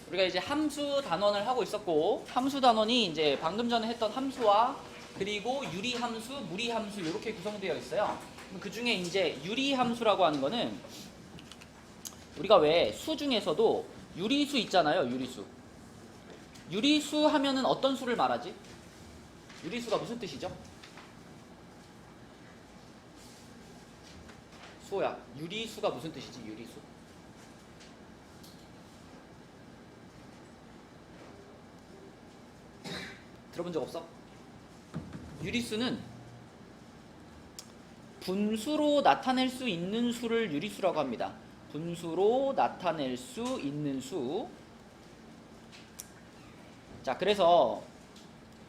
우리가 이제 함수 단원을 하고 있었고, 함수 단원이 이제 방금 전에 했던 함수와 그리고 유리함수, 무리함수 이렇게 구성되어 있어요. 그 중에 이제 유리함수라고 하는 거는 우리가 왜 수 중에서도 유리수 있잖아요. 유리수. 유리수 하면은 어떤 수를 말하지? 유리수가 무슨 뜻이죠? 수호야, 유리수가 무슨 뜻이지? 유리수. 들어본 적 없어? 유리수는 분수로 나타낼 수 있는 수를 유리수라고 합니다. 분수로 나타낼 수 있는 수. 자, 그래서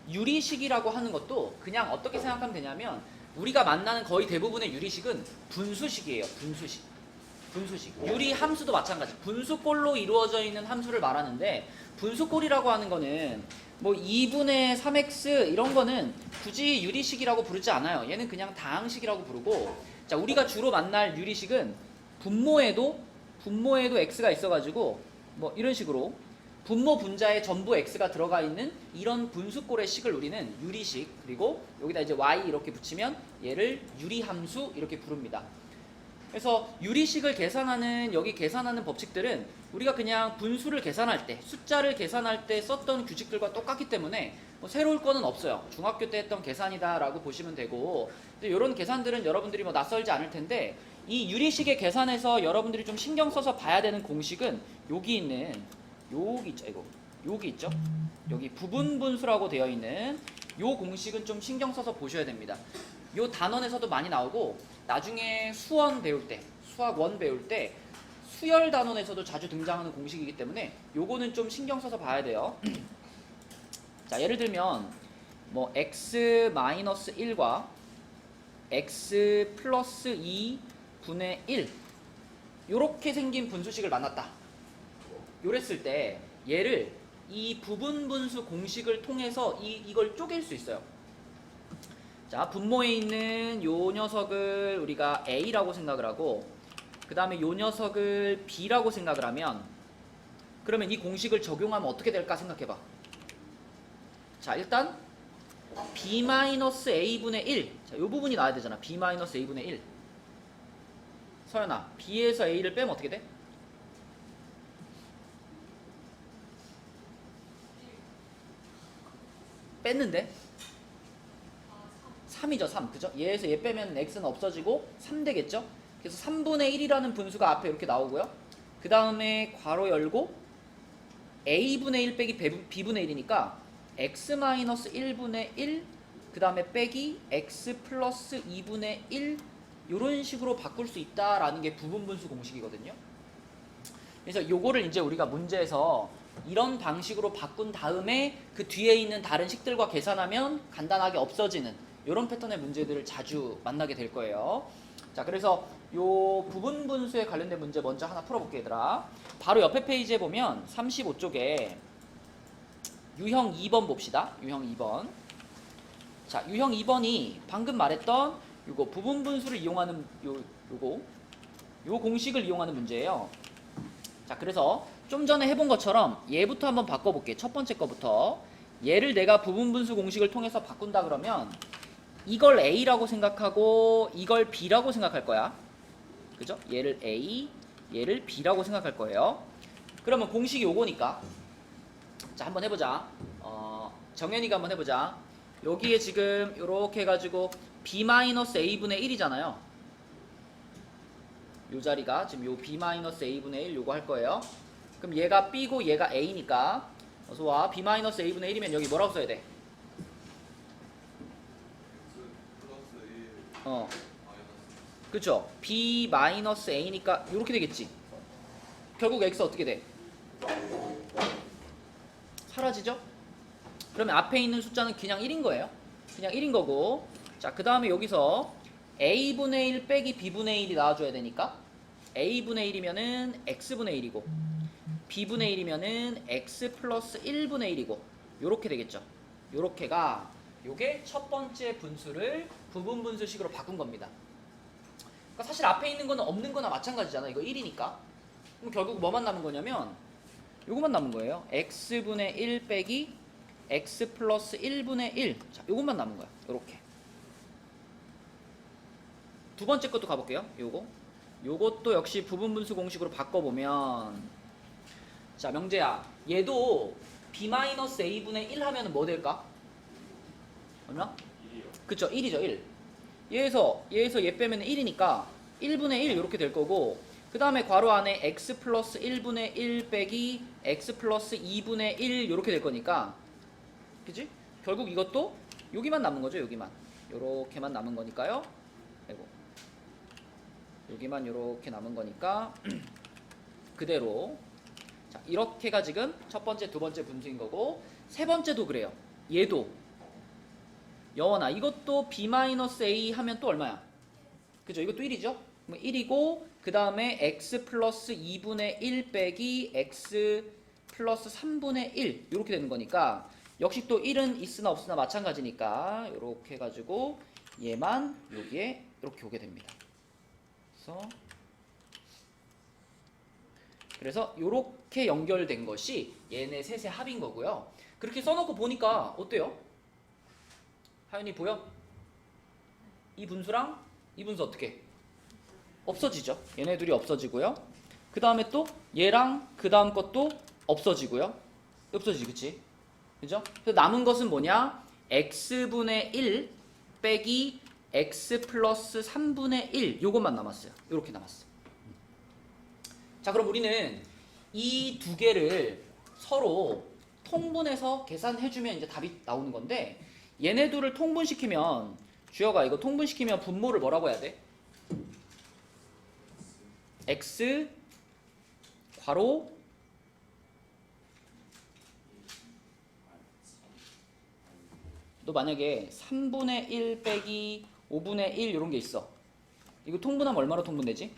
유리식이라고 하는 것도 그냥 어떻게 생각하면 되냐면 우리가 만나는 거의 대부분의 유리식은 분수식이에요. 분수식. 분수식. 유리 함수도 마찬가지. 분수꼴로 이루어져 있는 함수를 말하는데 분수꼴이라고 하는 거는 뭐 2분의 3x 이런 거는 굳이 유리식이라고 부르지 않아요. 얘는 그냥 다항식이라고 부르고, 자, 우리가 주로 만날 유리식은 분모에도 x가 있어가지고 뭐 이런 식으로 분모 분자에 전부 x가 들어가 있는 이런 분수꼴의 식을 우리는 유리식, 그리고 여기다 이제 y 이렇게 붙이면 얘를 유리함수 이렇게 부릅니다. 그래서 유리식을 계산하는, 여기 계산하는 법칙들은 우리가 그냥 분수를 계산할 때, 숫자를 계산할 때 썼던 규칙들과 똑같기 때문에 뭐 새로울 거는 없어요. 중학교 때 했던 계산이다 라고 보시면 되고, 이런 계산들은 여러분들이 뭐 낯설지 않을 텐데, 이 유리식의 계산에서 여러분들이 좀 신경 써서 봐야 되는 공식은 여기 있는, 여기 있죠, 이거. 여기 있죠? 여기 부분분수라고 되어 있는 요 공식은 좀 신경 써서 보셔야 됩니다. 요 단원에서도 많이 나오고, 나중에 수원 배울 때, 수학 1 배울 때 수열 단원에서도 자주 등장하는 공식이기 때문에 요거는 좀 신경 써서 봐야 돼요. 자, 예를 들면 뭐 x-1과 x 플러스 2분의 1 요렇게 생긴 분수식을 만났다. 요랬을 때 얘를 이 부분분수 공식을 통해서 이걸 쪼갤 수 있어요. 자, 분모에 있는 요 녀석을 우리가 a라고 생각을 하고, 그 다음에 요 녀석을 b라고 생각을 하면, 그러면 이 공식을 적용하면 어떻게 될까 생각해봐. 자, 일단 b-a분의 1, 자, 요 부분이 나와야 되잖아. b-a분의 1. 서연아, b에서 a를 빼면 어떻게 돼? 뺐는데 3이죠. 3. 그죠? 얘에서 얘 빼면 x는 없어지고 3 되겠죠? 그래서 3분의 1이라는 분수가 앞에 이렇게 나오고요. 그 다음에 괄호 열고 a분의 1 빼기 b분의 1이니까 x-1분의 1, 그 다음에 빼기 x 플러스 2분의 1, 이런 식으로 바꿀 수 있다라는 게 부분분수 공식이거든요. 그래서 요거를 이제 우리가 문제에서 이런 방식으로 바꾼 다음에 그 뒤에 있는 다른 식들과 계산하면 간단하게 없어지는 이런 패턴의 문제들을 자주 만나게 될 거예요. 자, 그래서 요 부분분수에 관련된 문제 먼저 하나 풀어볼게, 얘들아. 바로 옆에 페이지에 보면 35쪽에 유형 2번 봅시다. 유형 2번. 자, 유형 2번이 방금 말했던 요거 부분분수를 이용하는 요 공식을 이용하는 문제예요. 자, 그래서 좀 전에 해본 것처럼 얘부터 한번 바꿔볼게. 첫 번째 거부터. 얘를 내가 부분분수 공식을 통해서 바꾼다 그러면 이걸 a라고 생각하고 이걸 b라고 생각할 거야. 그죠? 얘를 a, 얘를 b라고 생각할 거예요. 그러면 공식이 요거니까, 자, 한번 해보자. 정현이가 한번 해보자. 여기에 지금 요렇게 해가지고 b-a분의 1이잖아요. 요 자리가 지금 요 b-a분의 1 요거 할 거예요. 그럼 얘가 b고 얘가 a니까 어서와. b-a분의 1이면 여기 뭐라고 써야 돼? 그쵸? b-a니까 요렇게 되겠지. 결국 x 어떻게 돼? 사라지죠? 그러면 앞에 있는 숫자는 그냥 1인 거예요. 그냥 1인 거고, 자, 그 다음에 여기서 a분의 1 빼기 b분의 1이 나와줘야 되니까 a분의 1이면은 x분의 1이고 b분의 1이면은 x 플러스 1분의 1이고 요렇게 되겠죠. 요렇게가 요게 첫 번째 분수를 부분분수식으로 바꾼 겁니다. 그러니까 사실 앞에 있는 거는 없는 거나 마찬가지잖아. 이거 1이니까. 그럼 결국 뭐만 남은 거냐면 요것만 남은 거예요. x분의 1 빼기 x 플러스 1분의 1. 자, 요것만 남은 거야. 요렇게. 두 번째 것도 가볼게요. 요것도 역시 부분분수 공식으로 바꿔보면, 자, 명재야, 얘도 b-a분의 1 하면은 뭐 될까? 얼마? 1이요. 그쵸, 1이죠, 1. 얘에서 얘 빼면 1이니까 1분의 1 이렇게 될 거고, 그 다음에 괄호 안에 x 플러스 1분의 1 빼기 x 플러스 2분의 1 이렇게 될 거니까, 그치? 결국 이것도 여기만 남은 거죠, 여기만. 요렇게만 남은 거니까요. 아이고. 여기만 요렇게 남은 거니까 그대로. 자, 이렇게가 지금 첫 번째, 두 번째 분수인 거고, 세 번째도 그래요. 얘도 여원아, 이것도 b-a 하면 또 얼마야? 그죠? 이것도 1이죠? 1이고, 그 다음에 x 플러스 2분의 1 빼기 x 플러스 3분의 1 이렇게 되는 거니까, 역시 또 1은 있으나 없으나 마찬가지니까 이렇게 해가지고 얘만 여기에 이렇게 오게 됩니다. 그래서 이렇게 연결된 것이 얘네 셋의 합인 거고요. 그렇게 써놓고 보니까 어때요? 하윤이 보여? 이 분수랑 이 분수 어떻게? 없어지죠. 얘네 둘이 없어지고요. 그 다음에 또 얘랑 그 다음 것도 없어지고요. 없어지지, 그치? 그죠? 그래서 남은 것은 뭐냐? x분의 1 빼기 x 플러스 3분의 1 요것만 남았어요. 요렇게 남았어. 자, 그럼 우리는 이 두 개를 서로 통분해서 계산해주면 이제 답이 나오는 건데, 얘네 둘을 통분시키면, 주혁아 이거 통분시키면 분모를 뭐라고 해야 돼? x 괄호 너 만약에 3분의 1 빼기 5분의 1 이런 게 있어. 이거 통분하면 얼마로 통분되지?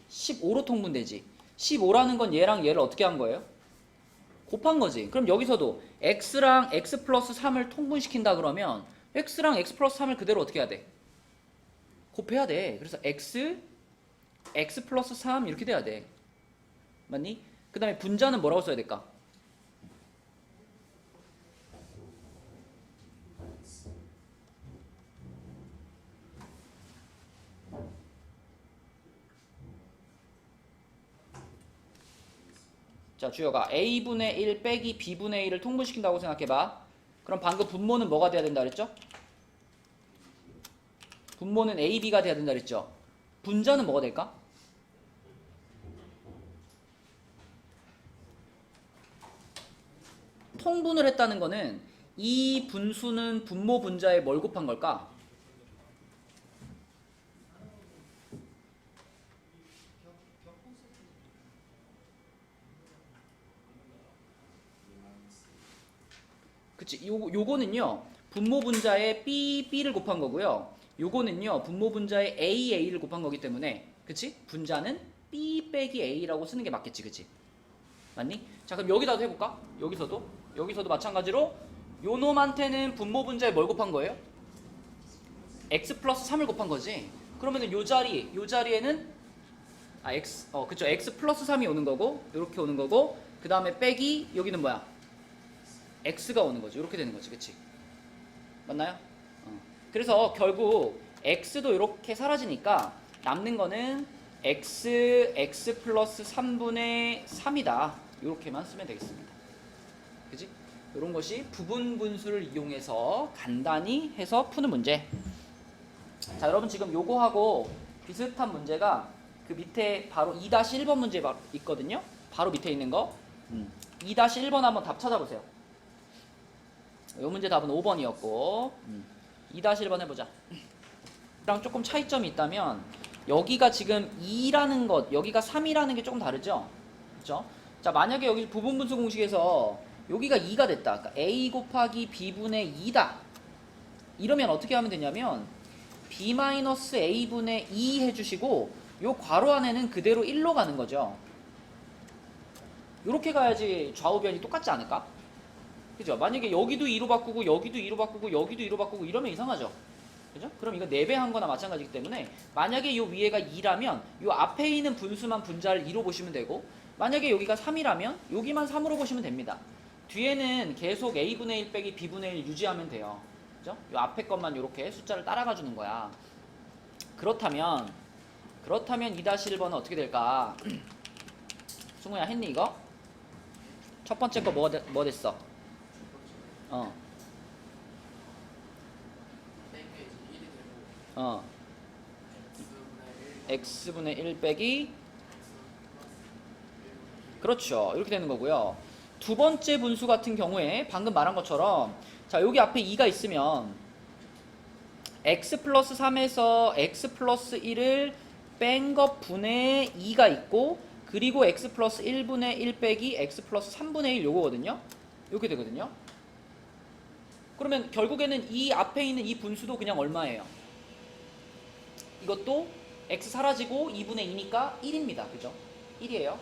15로 통분되지. 15라는 건 얘랑 얘를 어떻게 한 거예요? 곱한 거지. 그럼 여기서도 x랑 x 플러스 3을 통분시킨다 그러면 x랑 x 플러스 3을 그대로 어떻게 해야 돼? 곱해야 돼. 그래서 x 플러스 3 이렇게 돼야 돼. 맞니? 그 다음에 분자는 뭐라고 써야 될까? 자, 주혁아 a분의 1 빼기 b분의 1을 통분시킨다고 생각해봐. 그럼 방금 분모는 뭐가 돼야 된다 그랬죠? 분모는 a, b가 돼야 된다 그랬죠? 분자는 뭐가 될까? 통분을 했다는 거는 이 분수는 분모 분자에 뭘 곱한 걸까? 그치? 요거는요 분모 분자에 b를 곱한 거고요. 요거는요 분모 분자에 a를 곱한 거기 때문에, 그치? 분자는 b 빼기 a라고 쓰는 게 맞겠지, 그치? 맞니? 자, 그럼 여기다도 해볼까? 여기서도 마찬가지로 요 놈한테는 분모 분자에 뭘 곱한 거예요? x 플러스 3을 곱한 거지. 그러면은 요 자리에는 그쵸, x 플러스 3이 오는 거고, 요렇게 오는 거고, 그 다음에 빼기 여기는 뭐야? x가 오는 거지. 이렇게 되는 거지, 그치? 맞나요? 그래서 결국 x도 이렇게 사라지니까 남는 거는 x 플러스 3분의 3이다. 이렇게만 쓰면 되겠습니다. 그치? 이런 것이 부분 분수를 이용해서 간단히 해서 푸는 문제. 자, 여러분 지금 요거하고 비슷한 문제가 그 밑에 바로 2-1번 문제 있거든요. 바로 밑에 있는 거. 2-1번 한번 답 찾아보세요. 이 문제 답은 5번이었고 2-1번 해보자. 이랑 조금 차이점이 있다면, 여기가 지금 2라는 것, 여기가 3이라는 게 조금 다르죠? 그렇죠? 자, 만약에 여기 부분분수 공식에서 여기가 2가 됐다. 그러니까 a 곱하기 b분의 2다. 이러면 어떻게 하면 되냐면 b-a분의 2 해주시고 요 괄호 안에는 그대로 1로 가는 거죠. 이렇게 가야지 좌우변이 똑같지 않을까? 그죠? 만약에 여기도 2로 바꾸고 여기도 2로 바꾸고 여기도 2로 바꾸고 이러면 이상하죠? 그죠? 그럼 이거 4배 한 거나 마찬가지이기 때문에, 만약에 요 위에가 2라면 요 앞에 있는 분수만 분자를 2로 보시면 되고, 만약에 여기가 3이라면 여기만 3으로 보시면 됩니다. 뒤에는 계속 a분의 1 빼기 b분의 1 유지하면 돼요. 그죠? 요 앞에 것만 이렇게 숫자를 따라가 주는 거야. 그렇다면 2-1번은 어떻게 될까? 승우야 했니 이거? 첫 번째 거 뭐 됐어? 어. x분의 1 빼기 그렇죠. 이렇게 되는 거고요. 두 번째 분수 같은 경우에 방금 말한 것처럼 자 여기 앞에 2가 있으면 x 플러스 3에서 x 플러스 1을 뺀 것 분의 2가 있고 그리고 x 플러스 1분의 1 빼기 x 플러스 3분의 1 요거거든요. 이렇게 되거든요. 그러면 결국에는 이 앞에 있는 이 분수도 그냥 얼마예요? 이것도 x 사라지고 2분의 2니까 1입니다. 그죠? 1이에요.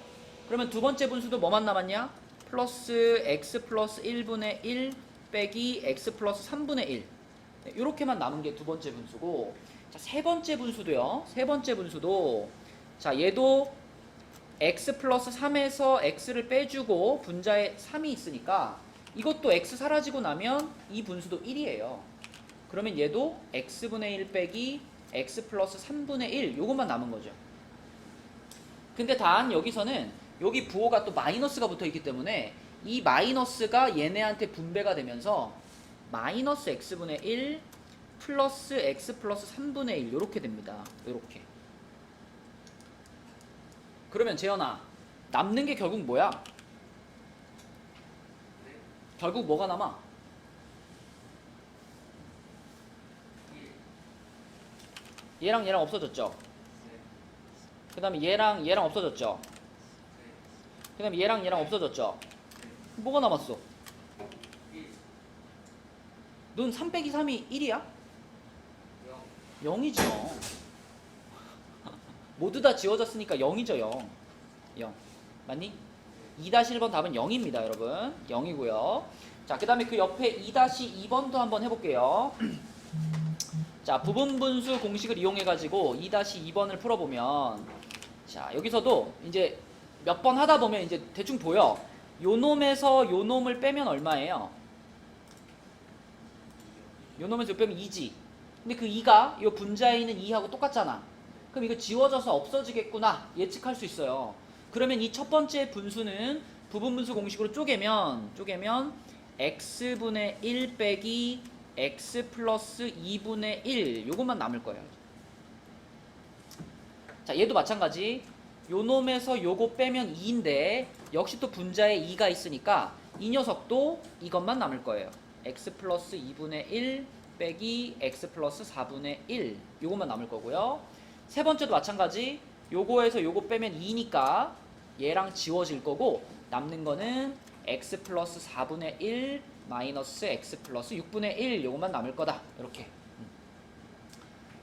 그러면 두 번째 분수도 뭐만 남았냐? 플러스 x 플러스 1분의 1 빼기 x 플러스 3분의 1 이렇게만 남은 게 두 번째 분수고 자, 세 번째 분수도요. 세 번째 분수도 자 얘도 x 플러스 3에서 x를 빼주고 분자에 3이 있으니까 이것도 x 사라지고 나면 이 분수도 1이에요. 그러면 얘도 x분의 1 빼기 x 플러스 3분의 1 요것만 남은 거죠. 근데 단 여기서는 여기 부호가 또 마이너스가 붙어 있기 때문에 이 마이너스가 얘네한테 분배가 되면서 마이너스 x분의 1 플러스 x 플러스 3분의 1 요렇게 됩니다. 요렇게. 그러면 재현아 남는 게 결국 뭐야? 결국 뭐가 남아? 얘랑 얘랑 없어졌죠? 그 다음에 얘랑 얘랑 없어졌죠? 그 다음에 얘랑 얘랑 없어졌죠? 뭐가 남았어? 넌 3 빼기 3이 1이야? 0이죠. 모두 다 지워졌으니까 0이죠. 0 맞니? 2-1번 답은 0입니다 여러분. 0이고요 자 그 다음에 그 옆에 2-2번도 한번 해볼게요. 자 부분분수 공식을 이용해 가지고 2-2번을 풀어보면 자 여기서도 이제 몇 번 하다 보면 이제 대충 보여. 요 놈에서 요 놈을 빼면 얼마예요? 요 놈에서 요 빼면 2지. 근데 그 2가 요 분자에 있는 2하고 똑같잖아. 그럼 이거 지워져서 없어지겠구나 예측할 수 있어요. 그러면 이 첫 번째 분수는 부분분수 공식으로 쪼개면 x분의 1 빼기 x 플러스 2분의 1 요것만 남을 거예요. 자 얘도 마찬가지. 요 놈에서 요거 빼면 2인데 역시 또 분자에 2가 있으니까 이 녀석도 이것만 남을 거예요. x 플러스 2분의 1 빼기 x 플러스 4분의 1 요것만 남을 거고요. 세 번째도 마찬가지. 요거에서 요거 빼면 2니까 얘랑 지워질 거고 남는 거는 x 플러스 4분의 1 마이너스 x 플러스 6분의 1 요것만 남을 거다. 이렇게.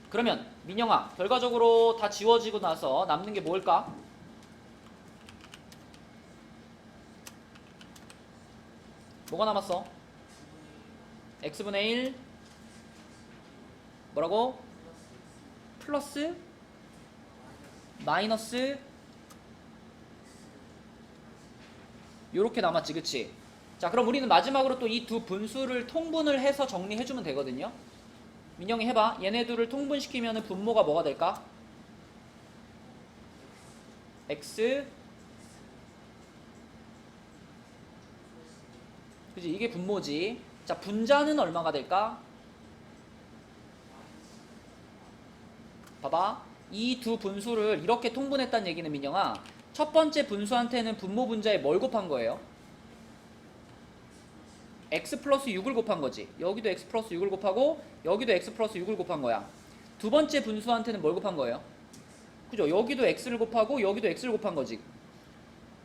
그러면 민영아 결과적으로 다 지워지고 나서 남는 게 뭘까? 뭐가 남았어? x분의 1 뭐라고? 플러스 마이너스 요렇게 남았지 그치? 자 그럼 우리는 마지막으로 또 이 두 분수를 통분을 해서 정리해주면 되거든요. 민영이 해봐. 얘네들을 통분시키면 분모가 뭐가 될까? x 그치 이게 분모지. 자 분자는 얼마가 될까? 봐봐. 이 두 분수를 이렇게 통분했다는 얘기는 민영아 첫 번째 분수한테는 분모 분자에 뭘 곱한 거예요? x 플러스 6을 곱한 거지. 여기도 x 플러스 6을 곱하고 여기도 x 플러스 6을 곱한 거야. 두 번째 분수한테는 뭘 곱한 거예요? 그죠? 여기도 x를 곱하고 여기도 x를 곱한 거지.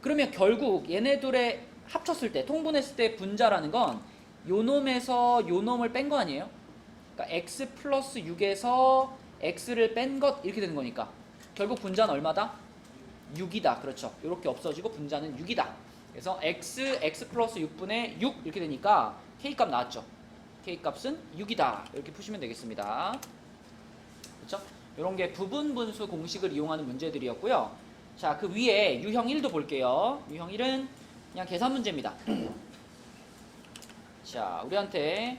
그러면 결국 얘네들의 합쳤을 때 통분했을 때 분자라는 건 요 놈에서 요 놈을 뺀 거 아니에요? 그러니까 x 플러스 6에서 x를 뺀 것 이렇게 되는 거니까 결국 분자는 얼마다? 6이다. 그렇죠. 이렇게 없어지고 분자는 6이다. 그래서 x 플러스 6분의 6 이렇게 되니까 k값 나왔죠. k값은 6이다. 이렇게 푸시면 되겠습니다. 그렇죠? 이런 게 부분분수 공식을 이용하는 문제들이었고요. 자, 그 위에 유형 1도 볼게요. 유형 1은 그냥 계산 문제입니다. 자, 우리한테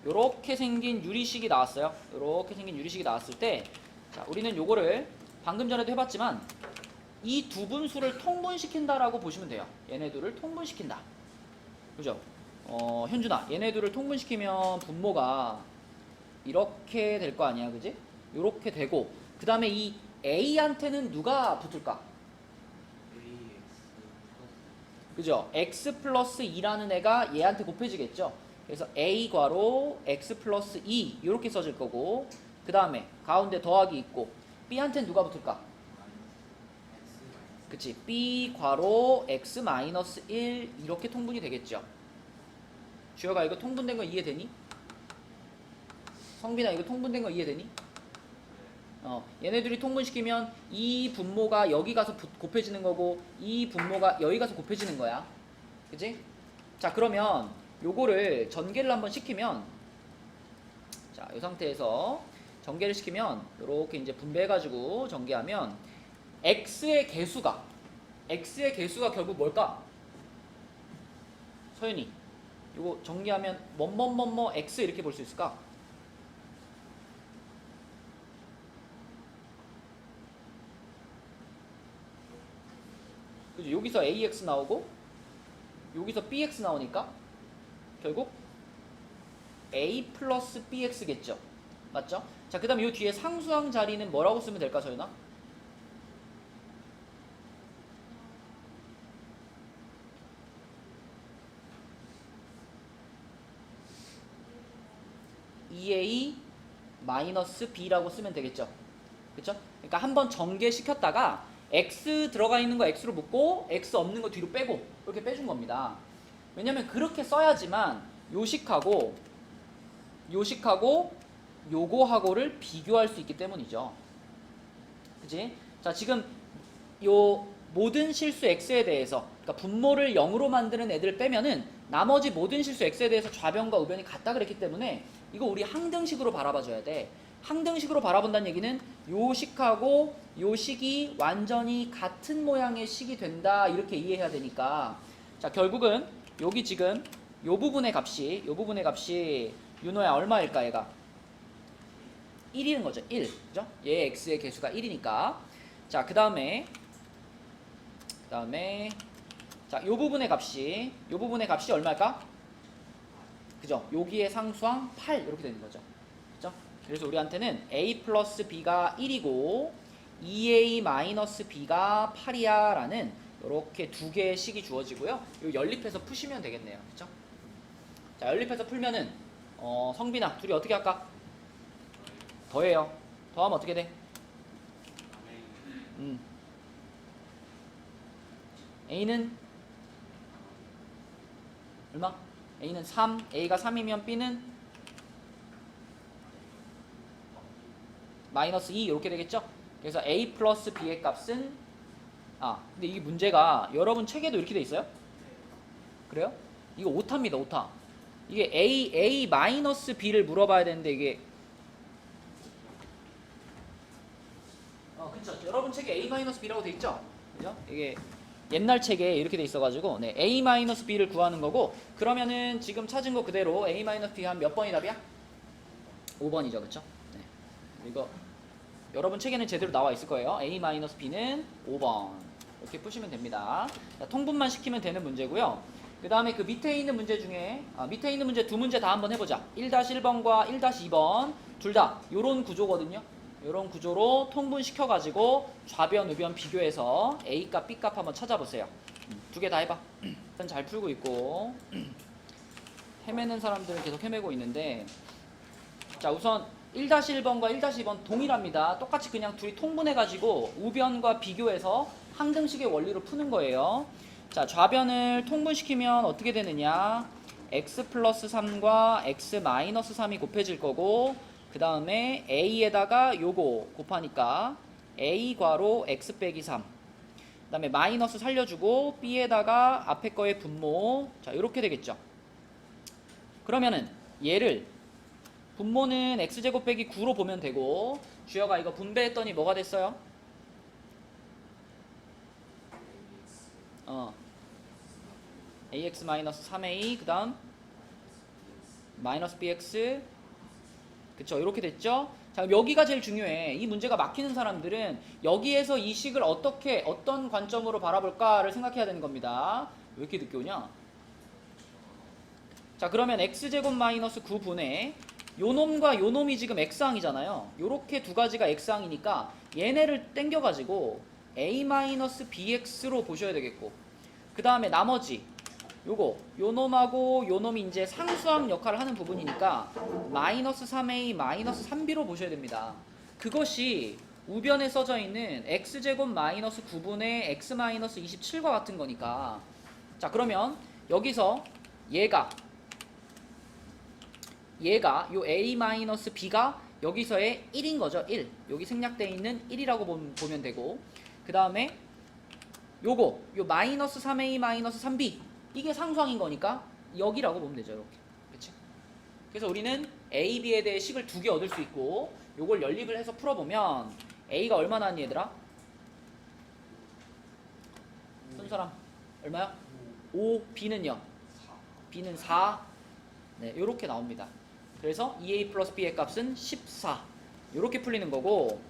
요렇게 생긴 유리식이 나왔어요. 요렇게 생긴 유리식이 나왔을 때, 자, 우리는 요거를 방금 전에도 해봤지만 이 두 분수를 통분시킨다라고 보시면 돼요. 얘네 둘을 통분시킨다. 그죠? 현준아, 얘네 둘을 통분시키면 분모가 이렇게 될 거 아니야, 그지? 요렇게 되고, 그 다음에 이 A한테는 누가 붙을까? 그죠? x 플러스 2라는 애가 얘한테 곱해지겠죠? 그래서 a 괄호 x 플러스 2 이렇게 써질 거고, 그 다음에 가운데 더하기 있고, b한테는 누가 붙을까? 그치? b 괄호 x 마이너스 1 이렇게 통분이 되겠죠? 주혁아, 이거 통분된 거 이해되니? 성빈아, 이거 통분된 거 이해되니? 얘네들이 통분시키면 이 분모가 여기 가서 곱해지는 거고, 이 분모가 여기 가서 곱해지는 거야. 그치? 자, 그러면 요거를 전개를 한번 시키면, 자, 이 상태에서 전개를 시키면 요렇게 이제 분배해가지고 전개하면 x의 개수가 결국 뭘까? 서윤이, 요거 전개하면 뭐뭐뭐뭐 x 이렇게 볼 수 있을까? 그죠? 여기서 ax 나오고 여기서 bx 나오니까 결국 a 플러스 bx겠죠. 맞죠? 자, 그 다음에 이 뒤에 상수항 자리는 뭐라고 쓰면 될까, 서윤아? EA 마이너스 B라고 쓰면 되겠죠. 그쵸? 그러니까 한번 전개시켰다가 X 들어가 있는 거 X로 묶고 X 없는 거 뒤로 빼고 이렇게 빼준 겁니다. 왜냐면 그렇게 써야지만 요식하고 요거하고를 비교할 수 있기 때문이죠. 그치? 자, 지금 요 모든 실수 X에 대해서, 그러니까 분모를 0으로 만드는 애들을 빼면은 나머지 모든 실수 X에 대해서 좌변과 우변이 같다 그랬기 때문에 이거 우리 항등식으로 바라봐 줘야 돼. 항등식으로 바라본다는 얘기는 요 식하고 요 식이 완전히 같은 모양의 식이 된다 이렇게 이해해야 되니까, 자, 결국은 여기 지금 요 부분의 값이 윤호야 얼마일까? 얘가 1이는 거죠. 1. 그죠? 얘 x의 개수가 1이니까. 자, 그 다음에 자, 요 부분의 값이 얼마일까? 그죠? 여기에 상수항 8 이렇게 되는 거죠. 그죠? 그래서 우리한테는 a 플러스 b가 1이고 2a 마이너스 b가 8이야 라는 이렇게 두 개의 식이 주어지고요. 요 연립해서 푸시면 되겠네요. 그죠? 자, 연립해서 풀면은 성빈아, 둘이 어떻게 할까? 더해요. 더하면 어떻게 돼? A는 얼마? A는 3. A가 3이면 B는 마이너스 2 이렇게 되겠죠? 그래서 A 플러스 B의 값은, 근데 이게 문제가 여러분 책에도 이렇게 돼 있어요? 그래요? 이거 오타입니다. 오타. 이게 A 마이너스 B를 물어봐야 되는데 이게 그쵸. 여러분 책에 A 마이너스 B라고 돼 있죠? 그죠? 이게 옛날 책에 이렇게 돼 있어가지고, 네, A 마이너스 B를 구하는 거고, 그러면은 지금 찾은 거 그대로 A 마이너스 B 한 몇 번이 답이야? 5번이죠, 그쵸? 네. 이거 여러분 책에는 제대로 나와 있을 거예요. A 마이너스 B는 5번 이렇게 푸시면 됩니다. 자, 통분만 시키면 되는 문제고요. 그 다음에 그 밑에 있는 문제 중에 밑에 있는 문제 두 문제 다 한번 해보자. 1-1번과 1-2번 둘 다 요런 구조거든요. 요런 구조로 통분시켜가지고 좌변, 우변 비교해서 A값, B값 한번 찾아보세요. 두 개 다 해봐. 일단 잘 풀고 있고 헤매는 사람들은 계속 헤매고 있는데, 자, 우선 1-1번과 1-2번 동일합니다. 똑같이 그냥 둘이 통분해가지고 우변과 비교해서 항등식의 원리로 푸는 거예요. 자, 좌변을 통분시키면 어떻게 되느냐? x 플러스 3과 x 마이너스 3이 곱해질 거고, 그 다음에 a에다가 요거 곱하니까 a 괄호 x 빼기 3, 그 다음에 마이너스 살려주고 b에다가 앞에 거의 분모, 자, 이렇게 되겠죠. 그러면은 얘를 분모는 x제곱 빼기 9로 보면 되고, 주여가 이거 분배했더니 뭐가 됐어요? ax 마이너스 3a 그 다음 마이너스 bx 그쵸 이렇게 됐죠? 자 그럼 여기가 제일 중요해. 이 문제가 막히는 사람들은 여기에서 이 식을 어떻게 어떤 관점으로 바라볼까를 생각해야 되는 겁니다. 왜 이렇게 늦게 오냐? 자 그러면 x제곱 마이너스 9분의 요놈과 요놈이 지금 x항이잖아요. 요렇게 두 가지가 x항이니까 얘네를 땡겨가지고 a 마이너스 bx로 보셔야 되겠고 그 다음에 나머지 요거 요놈하고 요놈이 이제 상수항 역할을 하는 부분이니까 마이너스 3a 마이너스 3b로 보셔야 됩니다. 그것이 우변에 써져 있는 x제곱 마이너스 9분의 x 마이너스 27과 같은 거니까 자 그러면 여기서 얘가 요 a 마이너스 b가 여기서의 1인 거죠. 1 여기 생략되어 있는 1이라고 보면 되고 그 다음에 요거 요 마이너스 3a 마이너스 3b 이게 상수항인 거니까 여기라고 보면 되죠. 이렇게 그치? 그래서 우리는 a, b에 대해 식을 두 개 얻을 수 있고 요걸 연립을 해서 풀어보면 a가 얼마 나왔니 얘들아? 순서랑 얼마야? 5 b는요? b는 4 네, 요렇게 나옵니다. 그래서 2a 플러스 b의 값은 14 요렇게 풀리는 거고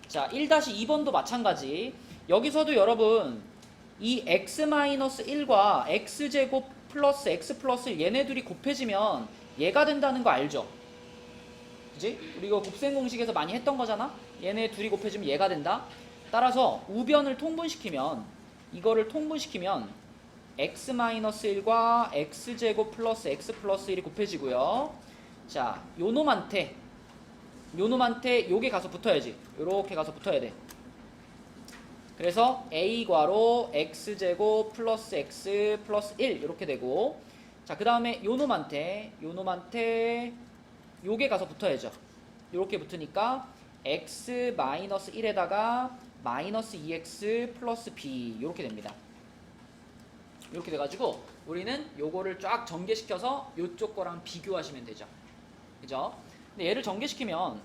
자 1-2번도 마찬가지 여기서도 여러분 이 x-1과 x제곱 플러스 x 플러스 얘네 둘이 곱해지면 얘가 된다는 거 알죠? 그지? 우리 이거 곱셈 공식에서 많이 했던 거잖아? 얘네 둘이 곱해지면 얘가 된다? 따라서 우변을 통분시키면 이거를 통분시키면 x-1과 x제곱 플러스 x 플러스 1이 곱해지고요. 자, 요놈한테 요게 가서 붙어야지. 요렇게 가서 붙어야 돼. 그래서 a괄호 x제곱 플러스 x 플러스 1 이렇게 되고 자 그 다음에 요놈한테 요게 가서 붙어야죠. 요렇게 붙으니까 x 마이너스 1에다가 마이너스 2x 플러스 b 요렇게 됩니다. 이렇게 돼가지고 우리는 요거를 쫙 전개시켜서 요쪽 거랑 비교하시면 되죠. 그죠? 근데 얘를 전개시키면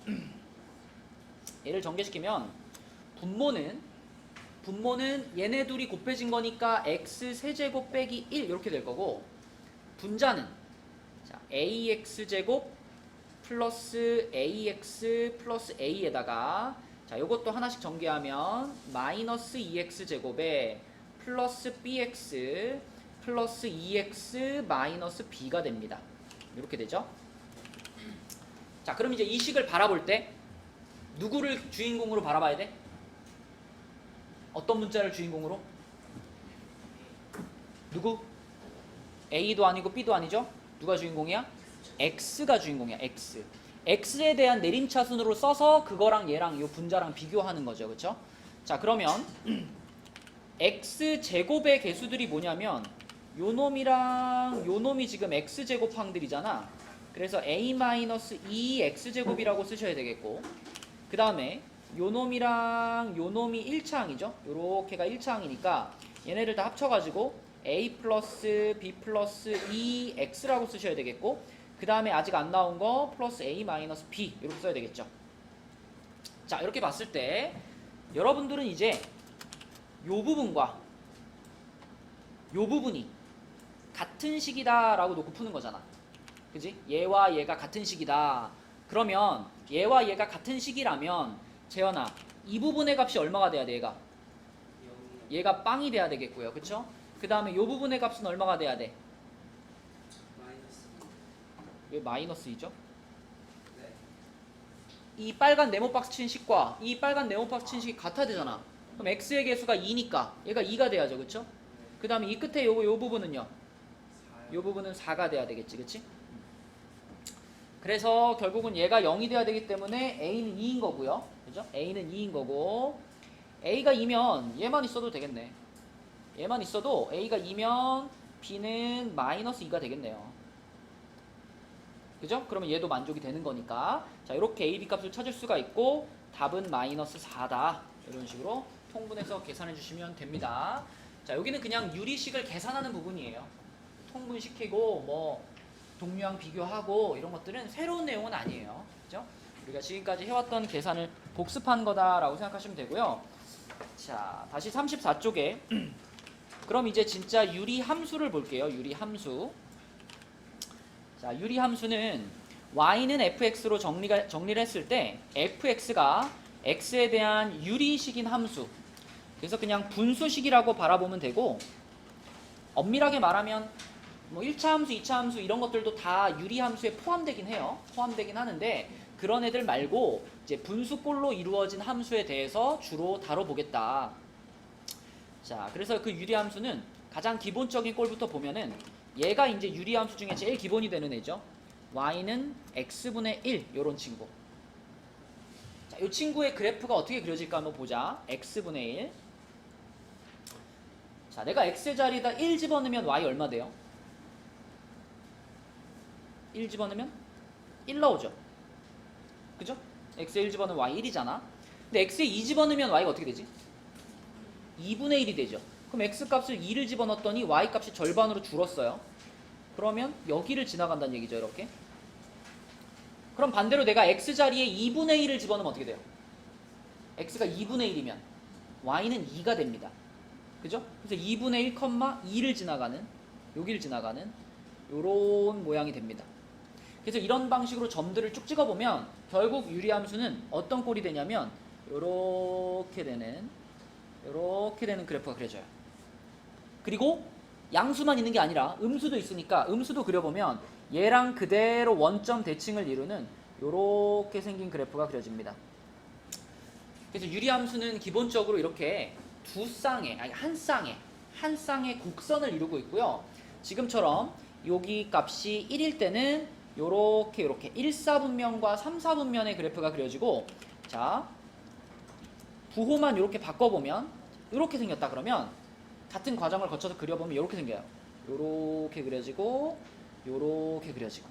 분모는 얘네 둘이 곱해진 거니까 x 세제곱 빼기 1 이렇게 될 거고 분자는 자, ax제곱 플러스 ax 플러스 a에다가 자 요것도 하나씩 전개하면 마이너스 2x제곱에 플러스 bx 플러스 2x 마이너스 b가 됩니다. 이렇게 되죠. 자 그럼 이제 이 식을 바라볼 때 누구를 주인공으로 바라봐야 돼? 어떤 문자를 주인공으로? 누구? A도 아니고 B도 아니죠? 누가 주인공이야? X가 주인공이야. X. X에 대한 내림차순으로 써서 그거랑 얘랑 이 분자랑 비교하는 거죠. 그쵸? 자 그러면 X제곱의 개수들이 뭐냐면 요놈이랑 요놈이 지금 X제곱항들이잖아. 그래서 A-2X제곱이라고 쓰셔야 되겠고 그 다음에 요놈이랑 요놈이 1차항이죠. 요렇게가 1차항이니까 얘네를 다 합쳐가지고 a 플러스 b 플러스 2x라고 쓰셔야 되겠고 그 다음에 아직 안 나온 거 플러스 a 마이너스 b 이렇게 써야 되겠죠. 자 이렇게 봤을 때 여러분들은 이제 요 부분과 요 부분이 같은 식이다 라고 놓고 푸는 거잖아. 그지? 얘와 얘가 같은 식이다. 그러면 얘와 얘가 같은 식이라면 재현아 이 부분의 값이 얼마가 돼야 돼? 얘가 빵이 돼야 되겠고요. 그쵸? 그 다음에 이 부분의 값은 얼마가 돼야 돼? 왜 마이너스이죠? 네. 이 빨간 네모박스 친 식과 이 빨간 네모박스 친 식이 같아야 되잖아. 그럼 x의 개수가 2니까 얘가 2가 돼야죠. 그쵸? 그 다음에 이 끝에 요 부분은요? 요 부분은 4가 돼야 되겠지. 그치? 그래서 결국은 얘가 0이 돼야 되기 때문에 a는 2인 거고요. 그죠? a는 2인 거고 a가 2면 얘만 있어도 되겠네. 얘만 있어도 a가 2면 b는 마이너스 2가 되겠네요. 그죠? 그러면 얘도 만족이 되는 거니까 자 이렇게 a, b 값을 찾을 수가 있고 답은 마이너스 4다. 이런 식으로 통분해서 계산해 주시면 됩니다. 자 여기는 그냥 유리식을 계산하는 부분이에요. 통분시키고 뭐 동류항 비교하고 이런 것들은 새로운 내용은 아니에요. 그죠? 우리가 지금까지 해왔던 계산을 복습한 거다라고 생각하시면 되고요. 자, 다시 34쪽에 그럼 이제 진짜 유리 함수를 볼게요. 유리 함수. 자, 유리 함수는 y는 fx로 정리를 했을 때 fx가 x에 대한 유리식인 함수. 그래서 그냥 분수식이라고 바라보면 되고, 엄밀하게 말하면 뭐 1차 함수, 2차 함수 이런 것들도 다 유리 함수에 포함되긴 해요. 포함되긴 하는데 그런 애들 말고 이제 분수꼴로 이루어진 함수에 대해서 주로 다뤄보겠다. 자, 그래서 그 유리 함수는 가장 기본적인 꼴부터 보면은 얘가 이제 유리 함수 중에 제일 기본이 되는 애죠. y는 x분의 1 요런 친구. 자, 이 친구의 그래프가 어떻게 그려질까 한번 보자. x분의 1. 자, 내가 x의 자리에다 1 집어넣으면 y 얼마 돼요? 1 집어넣으면 1 나오죠. 그죠? x에 1 집어넣으면 y 1이잖아. 근데 x에 2 집어넣으면 y가 어떻게 되지? 2분의 1이 되죠. 그럼 x값을 2를 집어넣었더니 y값이 절반으로 줄었어요. 그러면 여기를 지나간다는 얘기죠. 이렇게. 그럼 반대로 내가 x자리에 2분의 1을 집어넣으면 어떻게 돼요? x가 2분의 1이면 y는 2가 됩니다. 그죠? 그래서 2분의 1, 2를 지나가는, 여기를 지나가는 요런 모양이 됩니다. 그래서 이런 방식으로 점들을 쭉 찍어보면 결국 유리함수는 어떤 꼴이 되냐면 요렇게 되는 그래프가 그려져요. 그리고 양수만 있는 게 아니라 음수도 있으니까 음수도 그려보면 얘랑 그대로 원점 대칭을 이루는 요렇게 생긴 그래프가 그려집니다. 그래서 유리함수는 기본적으로 이렇게 한 쌍의 곡선을 이루고 있고요. 지금처럼 여기 값이 1일 때는 요렇게 1사분면과 3사분면의 그래프가 그려지고, 자, 부호만 이렇게 바꿔보면 이렇게 생겼다 그러면 같은 과정을 거쳐서 그려보면 이렇게 생겨요. 요렇게 그려지고 요렇게 그려지고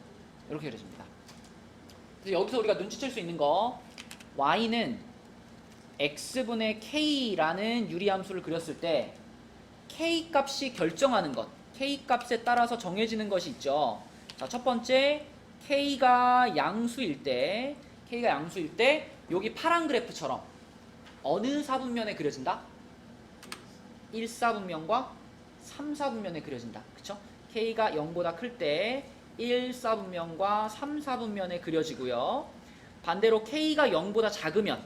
이렇게 그려집니다. 그래서 여기서 우리가 눈치챌 수 있는 거, y는 x분의 k라는 유리함수를 그렸을 때 k 값이 결정하는 것, k 값에 따라서 정해지는 것이 있죠. 자, 첫 번째, k가 양수일 때 여기 파란 그래프처럼 어느 사분면에 그려진다? 1사분면과 3사분면에 그려진다. 그쵸? k가 0보다 클 때 1사분면과 3사분면에 그려지고요. 반대로 k가 0보다 작으면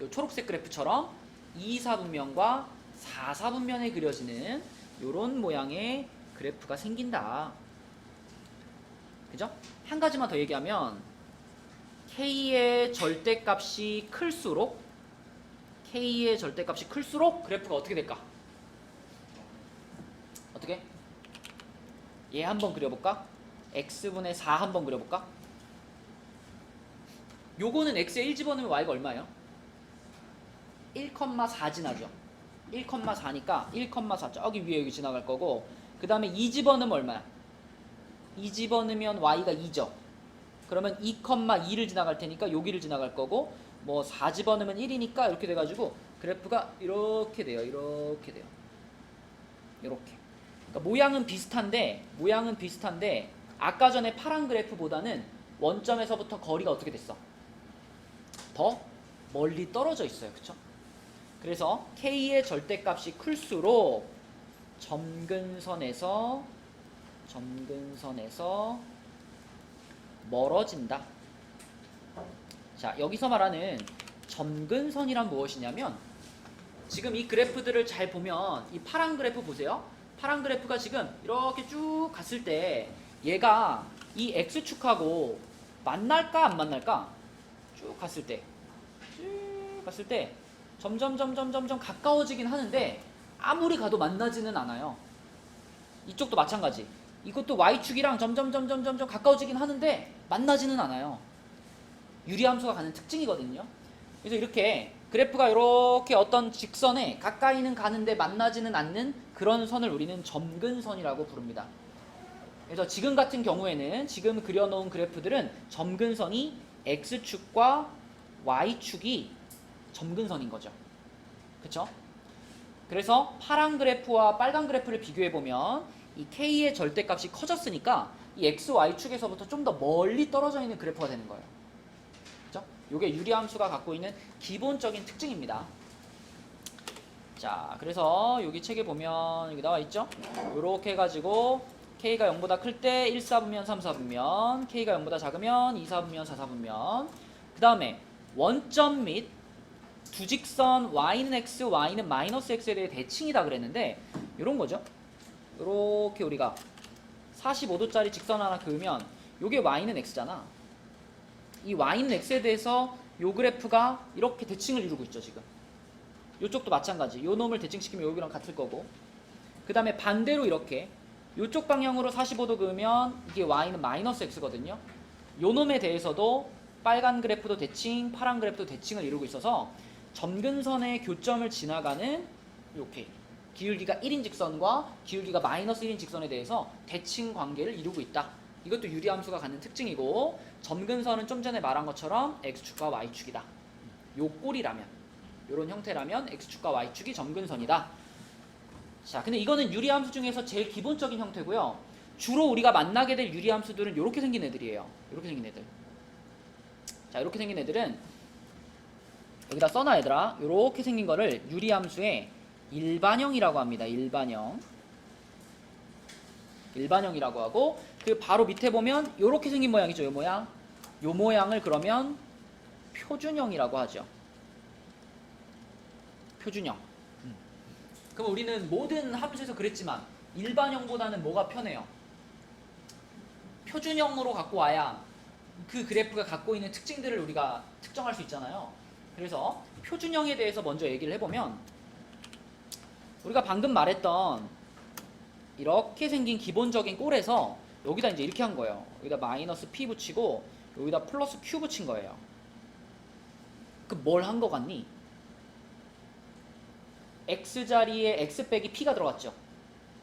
요 초록색 그래프처럼 2사분면과 4사분면에 그려지는 요런 모양의 그래프가 생긴다. 그죠? 한 가지만 더 얘기하면 k의 절대값이 클수록 그래프가 어떻게 될까? 어떻게? 얘 한번 그려볼까? x분의 4 한번 그려볼까? 요거는 x에 1 집어넣으면 y가 얼마예요? 1,4 지나죠. 1,4니까 1,4 저기 위에 여기 지나갈 거고, 그 다음에 2 집어넣으면 얼마야? 2 집어넣으면 y가 2죠. 그러면 2,2를 지나갈 테니까 여기를 지나갈 거고, 뭐 4 집어넣으면 1이니까 이렇게 돼가지고 그래프가 이렇게 돼요. 이렇게. 그러니까 모양은 비슷한데 아까 전에 파란 그래프보다는 원점에서부터 거리가 어떻게 됐어? 더 멀리 떨어져 있어요. 그쵸? 그래서 k의 절대값이 클수록 점근선에서 멀어진다. 자, 여기서 말하는 점근선이란 무엇이냐면, 지금 이 그래프들을 잘 보면 이 파란 그래프 보세요. 파란 그래프가 지금 이렇게 쭉 갔을 때 얘가 이 x축하고 만날까 안 만날까? 쭉 갔을 때 점점 가까워지긴 하는데 아무리 가도 만나지는 않아요. 이쪽도 마찬가지. 이것도 y축이랑 점점 가까워지긴 하는데 만나지는 않아요. 유리함수가 가는 특징이거든요. 그래서 이렇게 그래프가 이렇게 어떤 직선에 가까이는 가는데 만나지는 않는 그런 선을 우리는 점근선이라고 부릅니다. 그래서 지금 같은 경우에는 지금 그려놓은 그래프들은 점근선이 x축과 y축이 점근선인 거죠. 그쵸? 그래서 파란 그래프와 빨간 그래프를 비교해보면 이 k의 절대값이 커졌으니까 이 x, y축에서부터 좀 더 멀리 떨어져 있는 그래프가 되는 거예요. 그쵸? 이게 유리함수가 갖고 있는 기본적인 특징입니다. 자, 그래서 여기 책에 보면 여기 나와 있죠? 요렇게 해가지고 K가 0보다 클 때 1, 4분면, 3, 4분면, K가 0보다 작으면 2, 4분면, 4, 4분면. 그 다음에 원점 및 두 직선 y는 x, y는 마이너스 x에 대해 대칭이다 그랬는데 이런 거죠. 이렇게 우리가 45도짜리 직선 하나 그으면 요게 y는 x잖아. 이 y는 x에 대해서 요 그래프가 이렇게 대칭을 이루고 있죠 지금. 요쪽도 마찬가지. 요 놈을 대칭시키면 여기랑 같을 거고. 그 다음에 반대로 이렇게 요쪽 방향으로 45도 그으면 이게 y는 마이너스 x거든요. 요 놈에 대해서도 빨간 그래프도 대칭, 파란 그래프도 대칭을 이루고 있어서 점근선의 교점을 지나가는 이렇게 기울기가 1인 직선과 기울기가 마이너스 1인 직선에 대해서 대칭 관계를 이루고 있다. 이것도 유리함수가 갖는 특징이고 점근선은 좀 전에 말한 것처럼 x축과 y축이다. 요 꼴이라면, 요런 형태라면 x축과 y축이 점근선이다. 자, 근데 이거는 유리함수 중에서 제일 기본적인 형태고요. 주로 우리가 만나게 될 유리함수들은 이렇게 생긴 애들이에요. 이렇게 생긴 애들. 자, 이렇게 생긴 애들은 여기다 써놔 얘들아. 이렇게 생긴 거를 유리함수의 일반형이라고 합니다. 일반형이라고 하고 그 바로 밑에 보면 이렇게 생긴 모양이죠. 이 모양. 이 모양을 그러면 표준형이라고 하죠. 표준형. 그럼 우리는 모든 함수에서 그랬지만 일반형보다는 뭐가 편해요? 표준형으로 갖고 와야 그 그래프가 갖고 있는 특징들을 우리가 특정할 수 있잖아요. 그래서 표준형에 대해서 먼저 얘기를 해보면 우리가 방금 말했던 이렇게 생긴 기본적인 꼴에서 여기다 이제 이렇게 한 거예요. 여기다 마이너스 p 붙이고 여기다 플러스 q 붙인 거예요. 그 뭘 한 거 같니? x 자리에 x 빼기 p가 들어갔죠.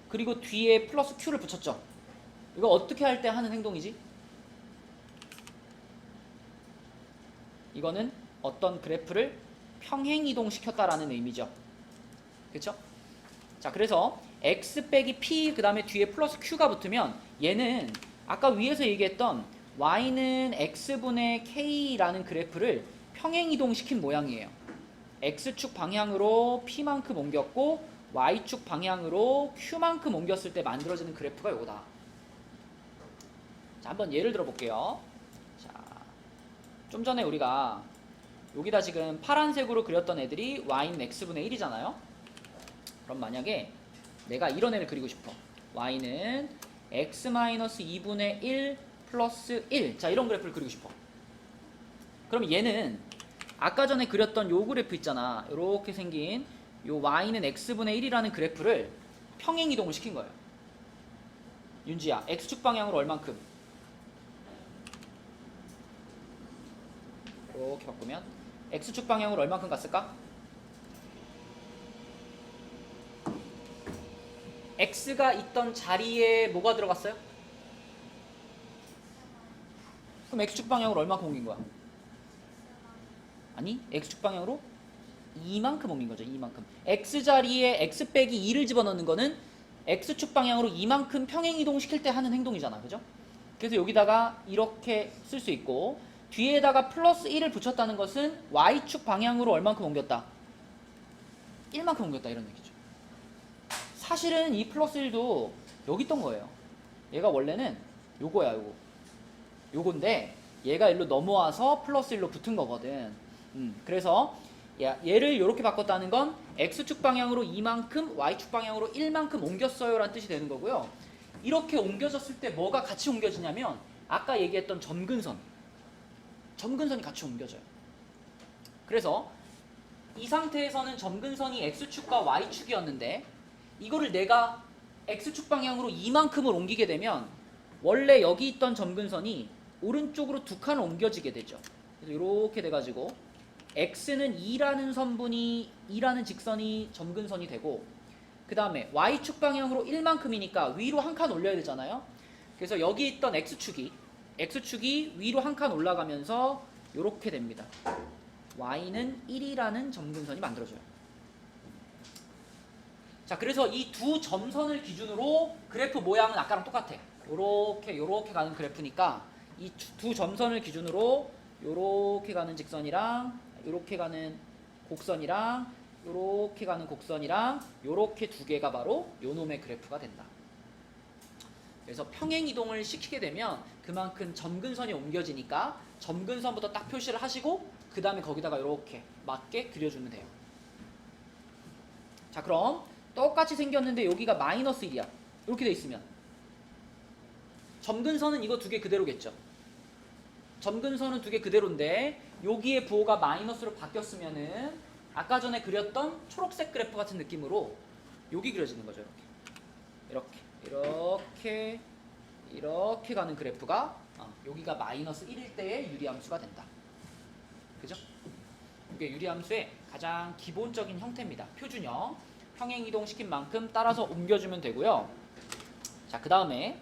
그리고 뒤에 플러스 q를 붙였죠. 이거 어떻게 할 때 하는 행동이지? 이거는 어떤 그래프를 평행 이동시켰다라는 의미죠. 그렇죠? 자, 그래서 x 빼기 p 그 다음에 뒤에 플러스 q가 붙으면 얘는 아까 위에서 얘기했던 y는 x분의 k라는 그래프를 평행 이동시킨 모양이에요. x축 방향으로 p만큼 옮겼고 y축 방향으로 q만큼 옮겼을 때 만들어지는 그래프가 요거다. 자, 한번 예를 들어 볼게요. 자, 좀 전에 우리가 여기다 지금 파란색으로 그렸던 애들이 y는 x분의 1이잖아요. 그럼 만약에 내가 이런 애를 그리고 싶어. y는 x-2분의 1 플러스 1. 자, 이런 그래프를 그리고 싶어. 그럼 얘는 아까 전에 그렸던 요 그래프 있잖아. 이렇게 생긴 요 y는 x분의 1이라는 그래프를 평행 이동을 시킨 거예요. 윤지야, x축 방향으로 얼만큼? 이렇게 바꾸면 x축 방향으로 얼만큼 갔을까? x가 있던 자리에 뭐가 들어갔어요? 그럼 x축 방향으로 얼만큼 옮긴 거야? 아니, x축 방향으로 이만큼 옮긴 거죠. 이만큼. x 자리에 x 빼기 2를 집어넣는 거는 x축 방향으로 이만큼 평행 이동시킬 때 하는 행동이잖아. 그죠? 그래서 여기다가 이렇게 쓸 수 있고 뒤에다가 플러스 1을 붙였다는 것은 y축 방향으로 얼만큼 옮겼다? 1만큼 옮겼다 이런 얘기죠. 사실은 이 플러스 1도 여기 있던 거예요. 얘가 원래는 요거야, 요건데 얘가 일로 넘어와서 플러스 1로 붙은 거거든. 그래서 얘를 이렇게 바꿨다는 건 x축 방향으로 이만큼, y축 방향으로 1만큼 옮겼어요 라는 뜻이 되는 거고요. 이렇게 옮겨졌을 때 뭐가 같이 옮겨지냐면 아까 얘기했던 점근선이 같이 옮겨져요. 그래서 이 상태에서는 점근선이 x축과 y축이었는데 이거를 내가 x축 방향으로 이만큼을 옮기게 되면 원래 여기 있던 점근선이 오른쪽으로 두 칸 옮겨지게 되죠. 그래서 이렇게 돼가지고 x는 2라는 선분이 2라는 직선이 점근선이 되고 그 다음에 y축 방향으로 1만큼이니까 위로 한 칸 올려야 되잖아요. 그래서 여기 있던 x축이 위로 한 칸 올라가면서 이렇게 됩니다. y는 1이라는 점근선이 만들어져요. 자, 그래서 이 두 점선을 기준으로 그래프 모양은 아까랑 똑같아. 요렇게 가는 그래프니까 이 두 점선을 기준으로 요렇게 가는 직선이랑 요렇게 가는 곡선이랑 요렇게 가는 곡선이랑 요렇게 두 개가 바로 요 놈의 그래프가 된다. 그래서 평행 이동을 시키게 되면 그만큼 점근선이 옮겨지니까 점근선부터 딱 표시를 하시고 그 다음에 거기다가 이렇게 맞게 그려주면 돼요. 자, 그럼 똑같이 생겼는데 여기가 마이너스 1이야. 이렇게 돼 있으면 점근선은 이거 두 개 그대로겠죠. 점근선은 두 개 그대로인데 여기에 부호가 마이너스로 바뀌었으면은 아까 전에 그렸던 초록색 그래프 같은 느낌으로 여기 그려지는 거죠. 이렇게 가는 그래프가 여기가 마이너스 1일 때의 유리함수가 된다. 그죠? 이게 유리함수의 가장 기본적인 형태입니다. 표준형. 평행 이동시킨 만큼 따라서 옮겨주면 되고요. 자, 그 다음에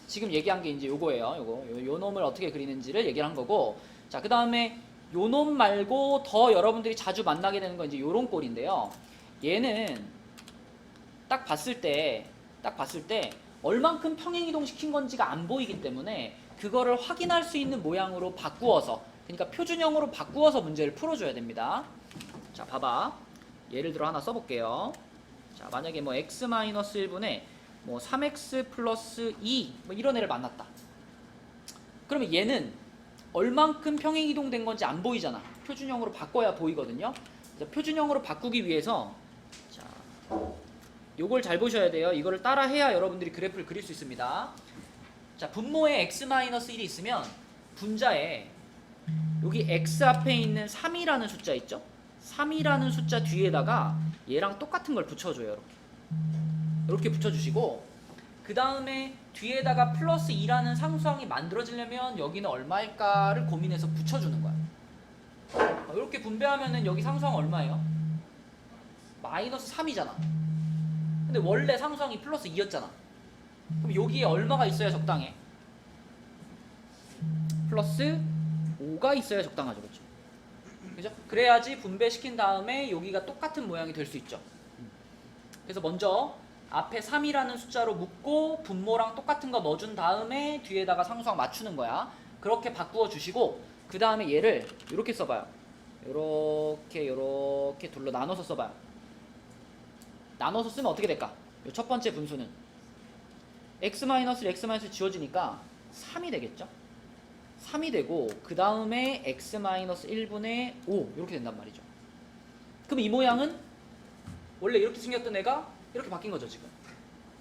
지금 얘기한 게 이제 요거예요. 요 놈을 어떻게 그리는지를 얘기를 한 거고, 자, 그 다음에 요 놈 말고 더 여러분들이 자주 만나게 되는 건 이제 요런 꼴인데요. 얘는 딱 봤을 때 얼만큼 평행 이동시킨 건지가 안 보이기 때문에 그거를 확인할 수 있는 모양으로 바꾸어서, 그러니까 표준형으로 바꾸어서 문제를 풀어줘야 됩니다. 자, 봐봐. 예를 들어 하나 써볼게요. 자, 만약에 뭐 x-1분의 뭐 3x 플러스 2 뭐 이런 애를 만났다. 그러면 얘는 얼만큼 평행 이동된 건지 안 보이잖아. 표준형으로 바꿔야 보이거든요. 그래서 표준형으로 바꾸기 위해서 자, 요걸 잘 보셔야 돼요. 이거를 따라 해야 여러분들이 그래프를 그릴 수 있습니다. 자, 분모에 x-1이 있으면 분자에 여기 x 앞에 있는 3이라는 숫자 있죠? 3이라는 숫자 뒤에다가 얘랑 똑같은 걸 붙여줘요. 이렇게 붙여주시고, 그 다음에 뒤에다가 플러스 2라는 상수항이 만들어지려면 여기는 얼마일까를 고민해서 붙여주는 거야. 이렇게 분배하면은 여기 상수항 얼마예요? 마이너스 3이잖아. 근데 원래 상수항이 플러스 2였잖아. 그럼 여기에 얼마가 있어야 적당해? 플러스 5가 있어야 적당하죠. 그렇죠? 그죠? 그래야지 분배시킨 다음에 여기가 똑같은 모양이 될 수 있죠. 그래서 먼저 앞에 3이라는 숫자로 묶고 분모랑 똑같은 거 넣어준 다음에 뒤에다가 상수항 맞추는 거야. 그렇게 바꾸어 주시고, 그 다음에 얘를 이렇게 써봐요. 요렇게 둘로 나눠서 써봐요. 나눠서 쓰면 어떻게 될까? 요 첫 번째 분수는 x-를 x- 지워지니까 3이 되겠죠? 3이 되고, 그 다음에 x-1분의 5 이렇게 된단 말이죠. 그럼 이 모양은 원래 이렇게 생겼던 애가 이렇게 바뀐 거죠, 지금.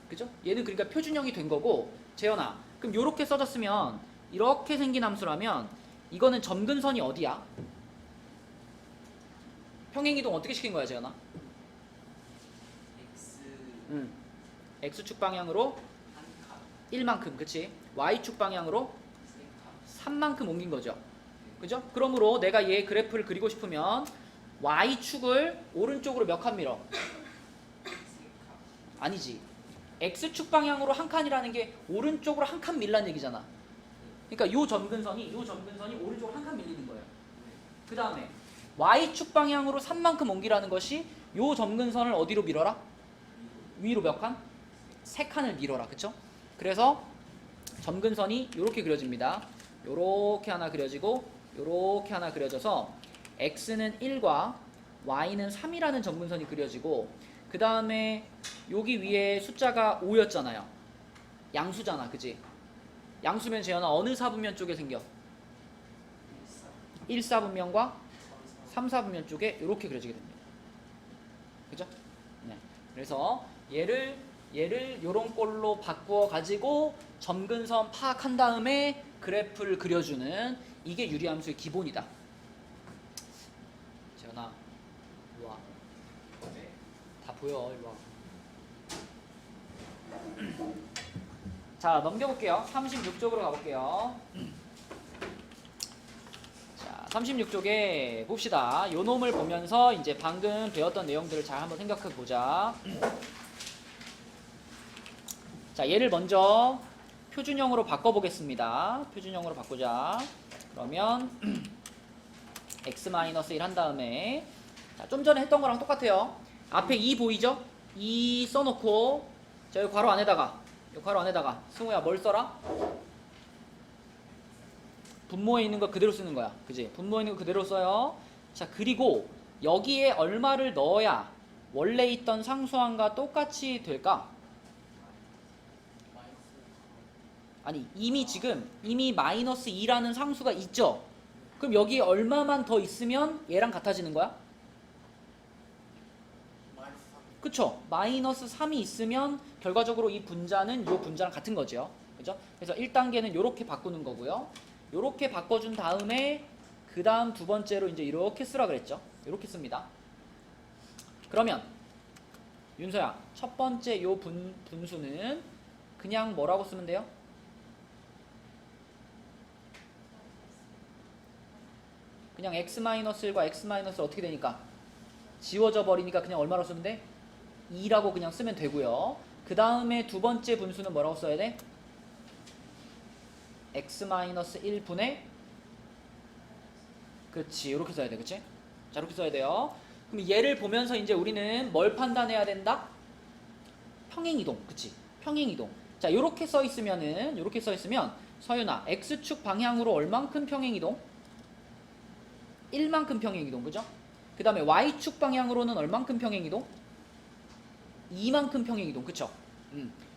그죠? 얘는 그러니까 표준형이 된 거고, 재현아, 그럼 이렇게 써졌으면 이렇게 생긴 함수라면 이거는 점근선이 어디야? 평행이동 어떻게 시킨 거야, 재현아? x축 방향으로 1만큼, 그치? y축 방향으로 3만큼 옮긴 거죠. 그죠? 그러므로 내가 얘 그래프를 그리고 싶으면 y축을 오른쪽으로 몇 칸 밀어? 아니지. x축 방향으로 한 칸이라는 게 오른쪽으로 한 칸 밀라는 얘기잖아. 그러니까 요 점근선이 오른쪽으로 한 칸 밀리는 거예요. 그 다음에 y축 방향으로 3만큼 옮기라는 것이 요 점근선을 어디로 밀어라? 위로 몇 칸? 3칸을 밀어라. 그쵸? 그래서 점근선이 이렇게 그려집니다. 요렇게 하나 그려지고 요렇게 하나 그려져서 x는 1과 y는 3이라는 점근선이 그려지고, 그 다음에 여기 위에 숫자가 5였잖아요. 양수잖아, 그지? 양수면 재현아 어느 사분면 쪽에 생겨? 1사분면과 3사분면 쪽에 이렇게 그려지게 됩니다. 그죠? 네. 그래서 얘를 요런 꼴로 바꾸어 가지고 점근선 파악한 다음에 그래프를 그려주는, 이게 유리함수의 기본이다. 재현아 일로 와. 다 보여. 일로 와. 자, 넘겨볼게요. 36쪽으로 가볼게요. 자, 36쪽에 봅시다. 요 놈을 보면서 이제 방금 배웠던 내용들을 잘 한번 생각해 보자. 자, 얘를 먼저 표준형으로 바꿔보겠습니다. 표준형으로 바꾸자. 그러면 x-1 한 다음에, 자, 좀 전에 했던 거랑 똑같아요. 앞에 2 보이죠? 2 써놓고, 자, 여기 괄호 안에다가 승우야 뭘 써라? 분모에 있는 거 그대로 쓰는 거야. 그지? 분모에 있는 거 그대로 써요. 자, 그리고 여기에 얼마를 넣어야 원래 있던 상수항과 똑같이 될까? 아니 이미 마이너스 2라는 상수가 있죠? 그럼 여기에 얼마만 더 있으면 얘랑 같아지는 거야? 그쵸? 마이너스 3이 있으면 결과적으로 이 분자는 이 분자랑 같은 거죠. 그죠? 그래서 1단계는 이렇게 바꾸는 거고요. 이렇게 바꿔준 다음에 그 다음 두 번째로 이제 이렇게 쓰라 그랬죠. 이렇게 씁니다. 그러면 윤서야, 첫 번째 요 분수는 그냥 뭐라고 쓰면 돼요? 그냥 x-1과 x-1 어떻게 되니까? 지워져 버리니까 그냥 얼마로 쓰면 돼? 2라고 그냥 쓰면 되고요. 그 다음에 두 번째 분수는 뭐라고 써야 돼? x-1분의 그렇지, 이렇게 써야 돼. 그치? 자, 이렇게 써야 돼요. 그럼 얘를 보면서 이제 우리는 뭘 판단해야 된다? 평행이동. 그치? 평행이동. 자, 요렇게 써 있으면 서윤아, x축 방향으로 얼만큼 평행이동? 1만큼 평행이동. 그죠? 그 다음에 y축 방향으로는 얼만큼 평행이동? 2만큼 평행이동. 그쵸?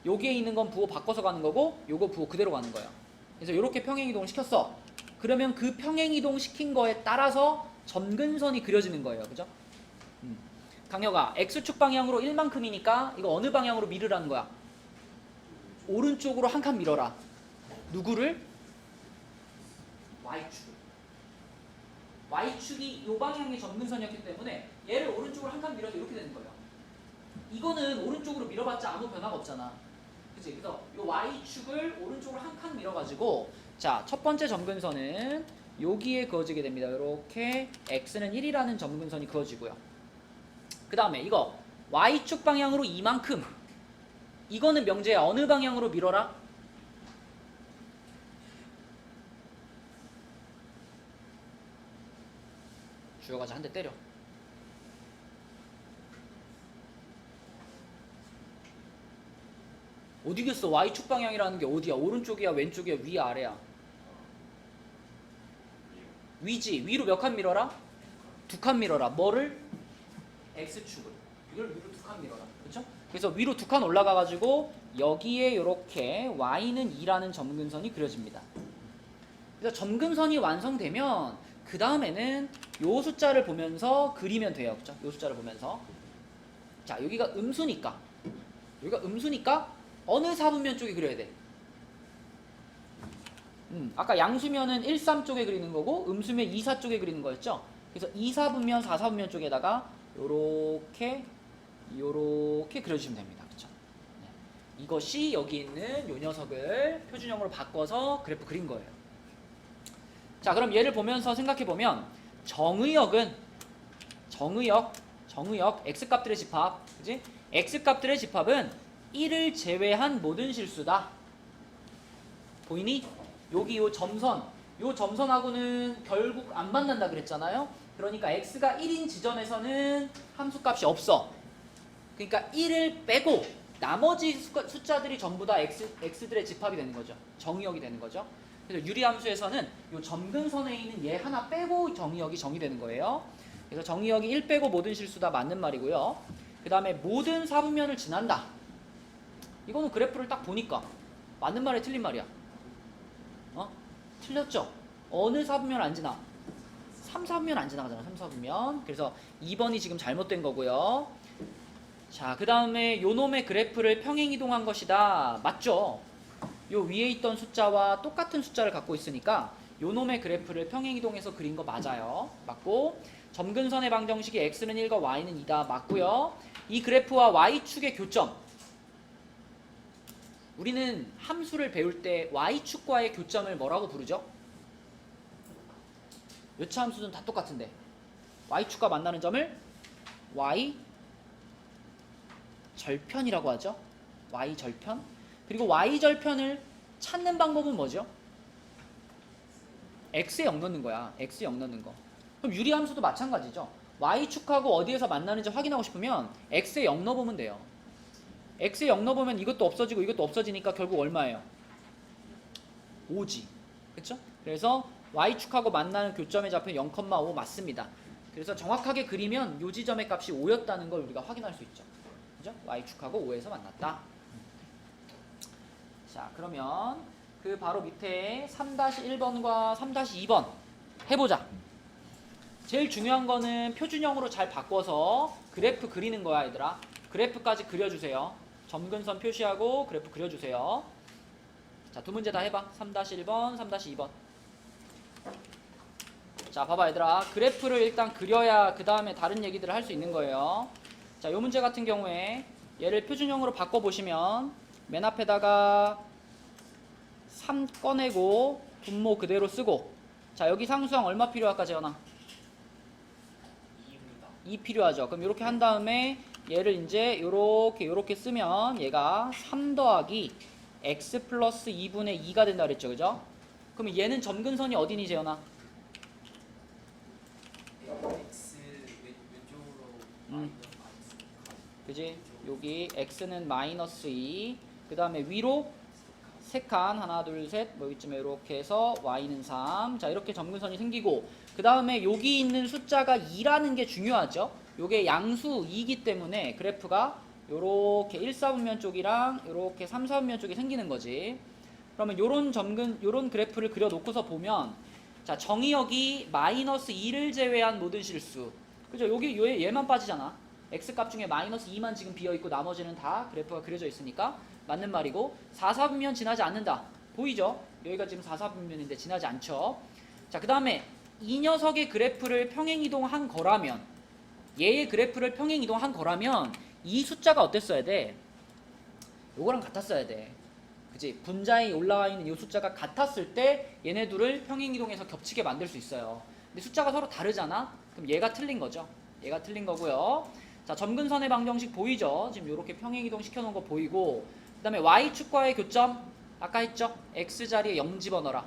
여기에 있는 건 부호 바꿔서 가는 거고 요거 부호 그대로 가는 거예요. 그래서 이렇게 평행이동을 시켰어. 그러면 그 평행이동 시킨 거에 따라서 점근선이 그려지는 거예요. 그죠? 강혁아, x축 방향으로 1만큼이니까 이거 어느 방향으로 밀으라는 거야? 오른쪽으로 한 칸 밀어라. 누구를? y축을. y축이 이 방향의 점근선이었기 때문에 얘를 오른쪽으로 한 칸 밀어도 이렇게 되는 거예요. 이거는 오른쪽으로 밀어봤자 아무 변화가 없잖아. 그치? 그래서 이 y축을 오른쪽으로 한 칸 밀어가지고, 자, 첫 번째 점근선은 여기에 그어지게 됩니다. 이렇게 x는 1이라는 점근선이 그어지고요. 그 다음에 이거 y축 방향으로 이만큼, 이거는 명재야 어느 방향으로 밀어라? 주여가자 한 대 때려. 어디겠어? y축 방향이라는 게 어디야? 오른쪽이야? 왼쪽이야? 위 아래야? 위지. 위로 몇 칸 밀어라? 2칸 밀어라. 뭐를? x축을. 이걸 위로 2칸 밀어라. 그렇죠? 그래서 위로 2칸 올라가가지고 여기에 이렇게 y는 2라는 점근선이 그려집니다. 그래서 점근선이 완성되면 그 다음에는 요 숫자를 보면서 그리면 돼요. 그렇죠? 요 숫자를 보면서. 자, 여기가 음수니까 어느 사분면 쪽에 그려야 돼? 아까 양수면은 1, 3 쪽에 그리는 거고 음수면 2, 4 쪽에 그리는 거였죠? 그래서 2, 4분면, 4, 4분면 쪽에다가 요렇게 그려주시면 됩니다. 그쵸? 네. 이것이 여기 있는 요 녀석을 표준형으로 바꿔서 그래프 그린 거예요. 자, 그럼 얘를 보면서 생각해보면 정의역 x값들의 집합, 그지? x값들의 집합은 1을 제외한 모든 실수다. 보이니? 여기 요 점선하고는 결국 안 만난다 그랬잖아요. 그러니까 x가 1인 지점에서는 함수값이 없어. 그러니까 1을 빼고 나머지 숫자들이 전부 다 x들의 집합이 되는 거죠. 정의역이 되는 거죠. 그래서 유리함수에서는 요 점근선에 있는 얘 하나 빼고 정의역이 정의되는 거예요. 그래서 정의역이 1 빼고 모든 실수다 맞는 말이고요. 그 다음에 모든 사분면을 지난다. 이거는 그래프를 딱 보니까 맞는 말이야, 틀린 말이야? 틀렸죠? 어느 사분면 안 지나? 3, 4분면 안 지나가잖아. 3, 4분면. 그래서 2번이 지금 잘못된 거고요. 자, 그 다음에 요 놈의 그래프를 평행이동한 것이다. 맞죠? 요 위에 있던 숫자와 똑같은 숫자를 갖고 있으니까 요 놈의 그래프를 평행이동해서 그린 거 맞아요. 맞고, 점근선의 방정식이 x는 1과 y는 2다. 맞고요. 이 그래프와 y축의 교점, 우리는 함수를 배울 때 y축과의 교점을 뭐라고 부르죠? 요차 함수는 다 똑같은데 y축과 만나는 점을 y절편이라고 하죠. y절편. 그리고 y절편을 찾는 방법은 뭐죠? x에 0 넣는 거야. x에 0 넣는 거. 그럼 유리함수도 마찬가지죠. y축하고 어디에서 만나는지 확인하고 싶으면 x에 0 넣어보면 돼요. x에 0 넣어보면 이것도 없어지고 이것도 없어지니까 결국 얼마예요? 5지. 그쵸? 그래서 y축하고 만나는 교점의 좌표는 0,5 맞습니다. 그래서 정확하게 그리면 요 지점의 값이 5였다는 걸 우리가 확인할 수 있죠. 그죠? y축하고 5에서 만났다. 자, 그러면 그 바로 밑에 3-1번과 3-2번 해보자. 제일 중요한 거는 표준형으로 잘 바꿔서 그래프 그리는 거야, 얘들아. 그래프까지 그려주세요. 점근선 표시하고 그래프 그려주세요. 자, 두 문제 다 해봐. 3-1번, 3-2번. 자, 봐봐 얘들아. 그래프를 일단 그려야 그 다음에 다른 얘기들을 할 수 있는 거예요. 자, 요 문제 같은 경우에 얘를 표준형으로 바꿔보시면 맨 앞에다가 3 꺼내고 분모 그대로 쓰고, 자, 여기 상수항 얼마 필요할까, 재현아? 2 필요하죠. 그럼 이렇게 한 다음에 얘를 이제 요렇게 쓰면 얘가 3 더하기 x 플러스 2분의 2가 된다 그랬죠. 그죠? 그럼 얘는 점근선이 어디니, 재현아? x 왼쪽으로 그지? 여기 x는 마이너스 2, 그 다음에 위로 3칸 하나 둘 셋 뭐 여기쯤에 이렇게 해서 y는 3. 자, 이렇게 점근선이 생기고, 그 다음에 여기 있는 숫자가 2라는 게 중요하죠. 요게 양수 2이기 때문에 그래프가 요렇게 1, 4분면 쪽이랑 요렇게 3, 4분면 쪽이 생기는 거지. 그러면 요런 그래프를 그려놓고서 보면, 자, 정의역이 마이너스 2를 제외한 모든 실수. 그죠? 여기 얘만 빠지잖아. x값 중에 마이너스 2만 지금 비어있고 나머지는 다 그래프가 그려져 있으니까 맞는 말이고, 4, 4분면 지나지 않는다. 보이죠? 여기가 지금 4, 4분면인데 지나지 않죠. 자, 그 다음에 이 녀석의 그래프를 평행이동한 거라면, 얘의 그래프를 평행이동한 거라면 이 숫자가 어땠어야 돼? 요거랑 같았어야 돼. 그치? 분자에 올라와 있는 이 숫자가 같았을 때 얘네 둘을 평행이동해서 겹치게 만들 수 있어요. 근데 숫자가 서로 다르잖아? 그럼 얘가 틀린 거죠. 얘가 틀린 거고요. 자, 점근선의 방정식 보이죠? 지금 이렇게 평행이동 시켜놓은 거 보이고, 그 다음에 y축과의 교점 아까 했죠? x자리에 0 집어넣어라.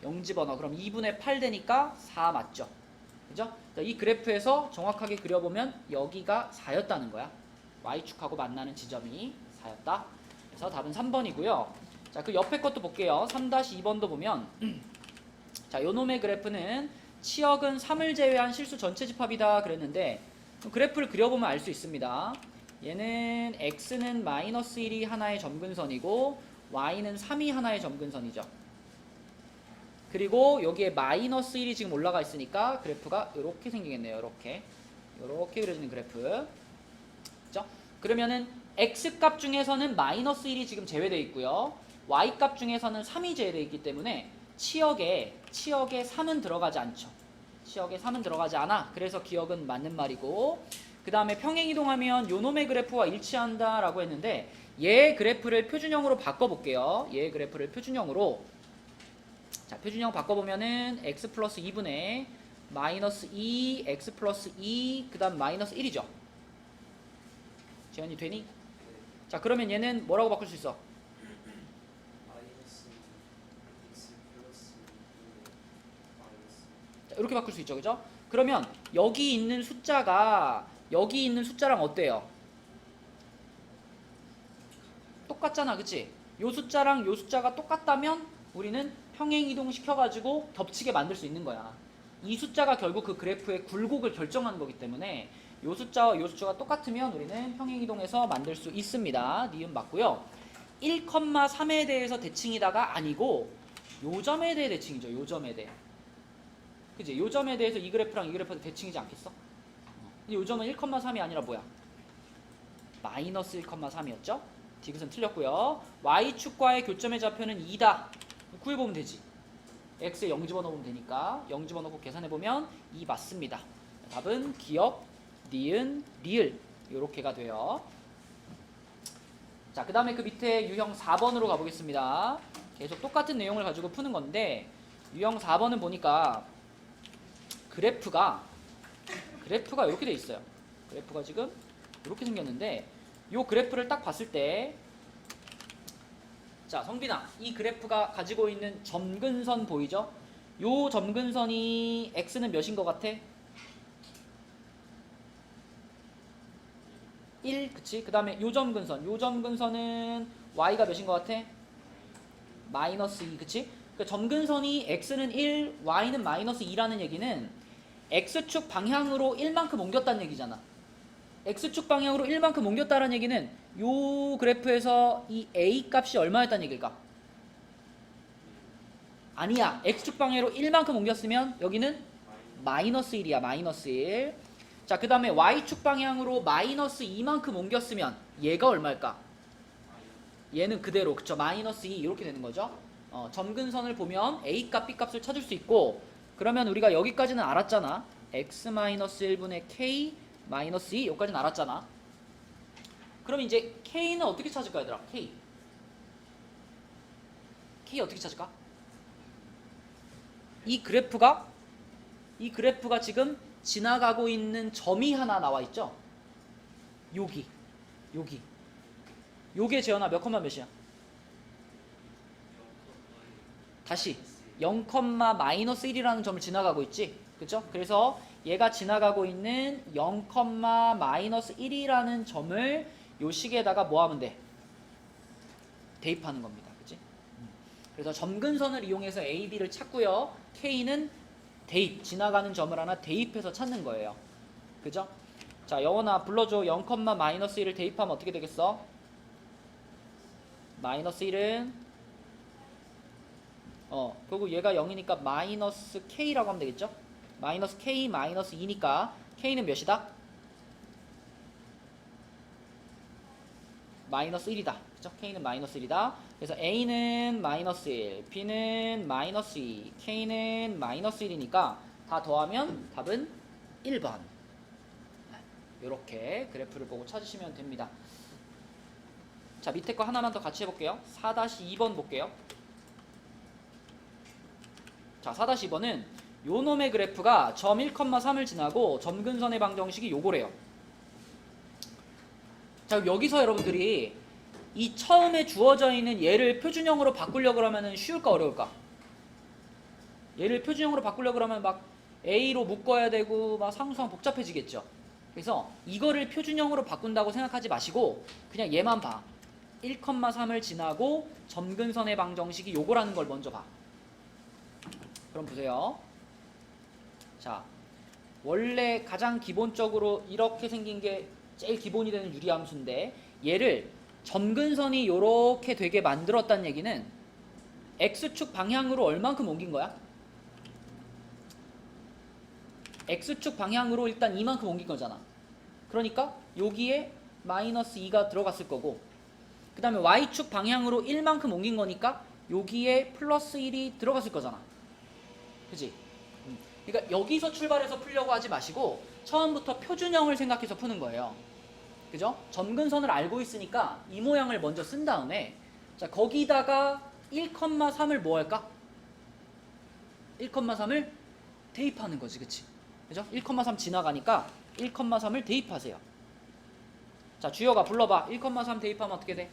0 집어넣어. 그럼 2분의 8 되니까 4 맞죠? 그죠? 자, 이 그래프에서 정확하게 그려보면 여기가 4였다는 거야. y축하고 만나는 지점이 4였다. 그래서 답은 3번이고요. 자, 그 옆에 것도 볼게요. 3-2번도 보면 자, 요놈의 그래프는 치역은 3을 제외한 실수 전체 집합이다 그랬는데, 그래프를 그려보면 알 수 있습니다. 얘는 x는 마이너스 1이 하나의 점근선이고 y는 3이 하나의 점근선이죠. 그리고 여기에 마이너스 1이 지금 올라가 있으니까 그래프가 이렇게 생기겠네요. 이렇게 그려지는 그래프. 그죠? 그러면은 x값 중에서는 마이너스 1이 지금 제외되어 있고요. y값 중에서는 3이 제외되어 있기 때문에 치역에 3은 들어가지 않죠. 치역에 3은 들어가지 않아. 그래서 기억은 맞는 말이고, 그 다음에 평행이동하면 요놈의 그래프와 일치한다 라고 했는데, 얘 그래프를 표준형으로 바꿔볼게요. 얘 그래프를 표준형으로. 자, 표준형 바꿔보면은 x 플러스 2분의 마이너스 2, x 플러스 2, 그 다음 마이너스 1이죠. 재현이 되니? 자, 그러면 얘는 뭐라고 바꿀 수 있어? 마이너스 x 플러스 2분의 마이너스. 자, 이렇게 바꿀 수 있죠. 그죠? 그러면 여기 있는 숫자랑 어때요? 똑같잖아. 그치? 요 숫자랑 요 숫자가 똑같다면 우리는 평행이동 시켜가지고 겹치게 만들 수 있는 거야. 이 숫자가 결국 그 그래프의 굴곡을 결정하는 거기 때문에 요 숫자와 요 숫자가 똑같으면 우리는 평행이동해서 만들 수 있습니다. 니은 맞고요. 1,3에 대해서 대칭이다가 아니고 요점에 대해 대칭이죠. 요점에 대해. 그치? 요점에 대해서 이 그래프랑 이 그래프도 대칭이지 않겠어? 근데 요점은 1,3이 아니라 뭐야? 마이너스 1,3이었죠? 디귿은 틀렸고요. y축과의 교점의 좌표는 2다. 구해보면 되지. x에 0 집어넣으면 되니까 0 집어넣고 계산해보면 2 맞습니다. 답은 기역, 니은, 리을 요렇게가 돼요. 자, 그 다음에 그 밑에 유형 4번으로 가보겠습니다. 계속 똑같은 내용을 가지고 푸는 건데, 유형 4번은 보니까 그래프가 이렇게 돼 있어요. 그래프가 지금 이렇게 생겼는데, 요 그래프를 딱 봤을 때, 자, 성빈아, 이 그래프가 가지고 있는 점근선 보이죠? 요 점근선이 x는 몇인 것 같아? 1, 그치? 그 다음에 요 점근선은 y가 몇인 것 같아? 마이너스 2, 그치? 그러니까 점근선이 x는 1, y는 마이너스 2라는 얘기는 x축 방향으로 1만큼 옮겼다는 얘기잖아. x축 방향으로 1만큼 옮겼다는 얘기는 요 그래프에서 이 a 값이 얼마였다는 얘기일까? 아니야. x축 방향으로 1만큼 옮겼으면 여기는 마이너스 1이야. 마이너스 1. 자, 그 다음에 y축 방향으로 마이너스 2만큼 옮겼으면 얘가 얼마일까? 얘는 그대로, 그쵸? 마이너스 2 이렇게 되는 거죠. 점근선을 보면 a 값, b 값을 찾을 수 있고, 그러면 우리가 여기까지는 알았잖아. x-1분의 k-2 여기까지는 알았잖아. 그럼 이제 k는 어떻게 찾을까, 얘들아? k 어떻게 찾을까? 이 그래프가 지금 지나가고 있는 점이 하나 나와 있죠? 여기. 요게 재현아 몇 컴마 몇이야? 다시 0,-1이라는 점을 지나가고 있지? 그쵸? 그래서 얘가 지나가고 있는 0,-1이라는 점을 요 식에다가 뭐 하면 돼? 대입하는 겁니다. 그치? 그래서 점근선을 이용해서 A, B를 찾고요. K는 대입, 지나가는 점을 하나 대입해서 찾는 거예요. 그죠? 자, 영원아 불러줘. 0,-1을 대입하면 어떻게 되겠어? 마이너스 1은 그리고 얘가 0이니까 마이너스 K라고 하면 되겠죠? 마이너스 K 마이너스 2니까 K는 몇이다? 마이너스 1이다. 그죠? K는 마이너스 1이다. 그래서 A는 마이너스 1, B는 마이너스 2, K는 마이너스 1이니까 다 더하면 답은 1번. 이렇게 그래프를 보고 찾으시면 됩니다. 자, 밑에 거 하나만 더 같이 해볼게요. 4-2번 볼게요. 자, 4-2번은 요 놈의 그래프가 점 1,3을 지나고 점근선의 방정식이 요거래요. 자, 여기서 여러분들이 이 처음에 주어져 있는 얘를 표준형으로 바꾸려고 그러면 쉬울까 어려울까? 얘를 표준형으로 바꾸려고 그러면 막 A로 묶어야 되고 막 상수항 복잡해지겠죠. 그래서 이거를 표준형으로 바꾼다고 생각하지 마시고 그냥 얘만 봐. 1,3을 지나고 점근선의 방정식이 요거라는 걸 먼저 봐. 그럼 보세요. 자, 원래 가장 기본적으로 이렇게 생긴 게 제일 기본이 되는 유리함수인데 얘를 점근선이 요렇게 되게 만들었다는 얘기는 x축 방향으로 얼만큼 옮긴 거야? x축 방향으로 일단 이만큼 옮긴 거잖아. 그러니까 여기에 마이너스 2가 들어갔을 거고 그 다음에 y축 방향으로 1만큼 옮긴 거니까 여기에 플러스 1이 들어갔을 거잖아. 그치? 그러니까 여기서 출발해서 풀려고 하지 마시고 처음부터 표준형을 생각해서 푸는 거예요. 그죠? 점근선을 알고 있으니까 이 모양을 먼저 쓴 다음에 자, 거기다가 1,3을 뭐 할까? 1,3을 대입하는 거지. 그치? 그죠? 1,3 지나가니까 1,3을 대입하세요. 자, 주혁아 불러봐. 1,3 대입하면 어떻게 돼?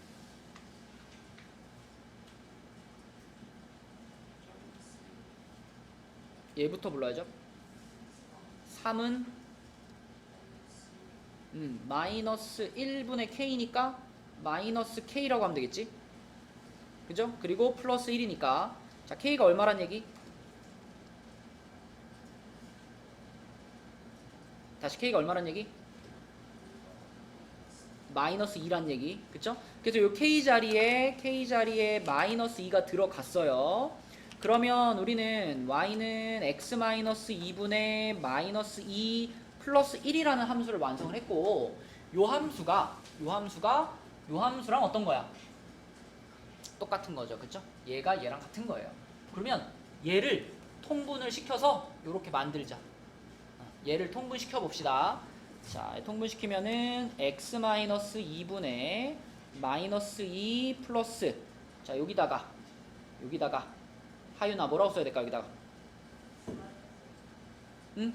얘부터 불러야죠. 3은 마이너스 1분의 K니까 마이너스 K라고 하면 되겠지? 그죠? 그리고 플러스 1이니까 자, K가 얼마란 얘기? 다시 K가 얼마란 얘기? 마이너스 2란 얘기. 그쵸? 그래서 요 K 자리에 마이너스 2가 들어갔어요. 그러면 우리는 y는 x-2분의 마이너스 2 플러스 1이라는 함수를 완성을 했고 요 함수랑 어떤 거야? 똑같은 거죠. 그쵸? 얘가 얘랑 같은 거예요. 그러면 얘를 통분을 시켜서 요렇게 만들자. 얘를 통분시켜 봅시다. 자, 통분시키면은 x-2분의 마이너스 2 플러스 자, 여기다가 하윤아 뭐라고 써야 될까 여기다가? 응?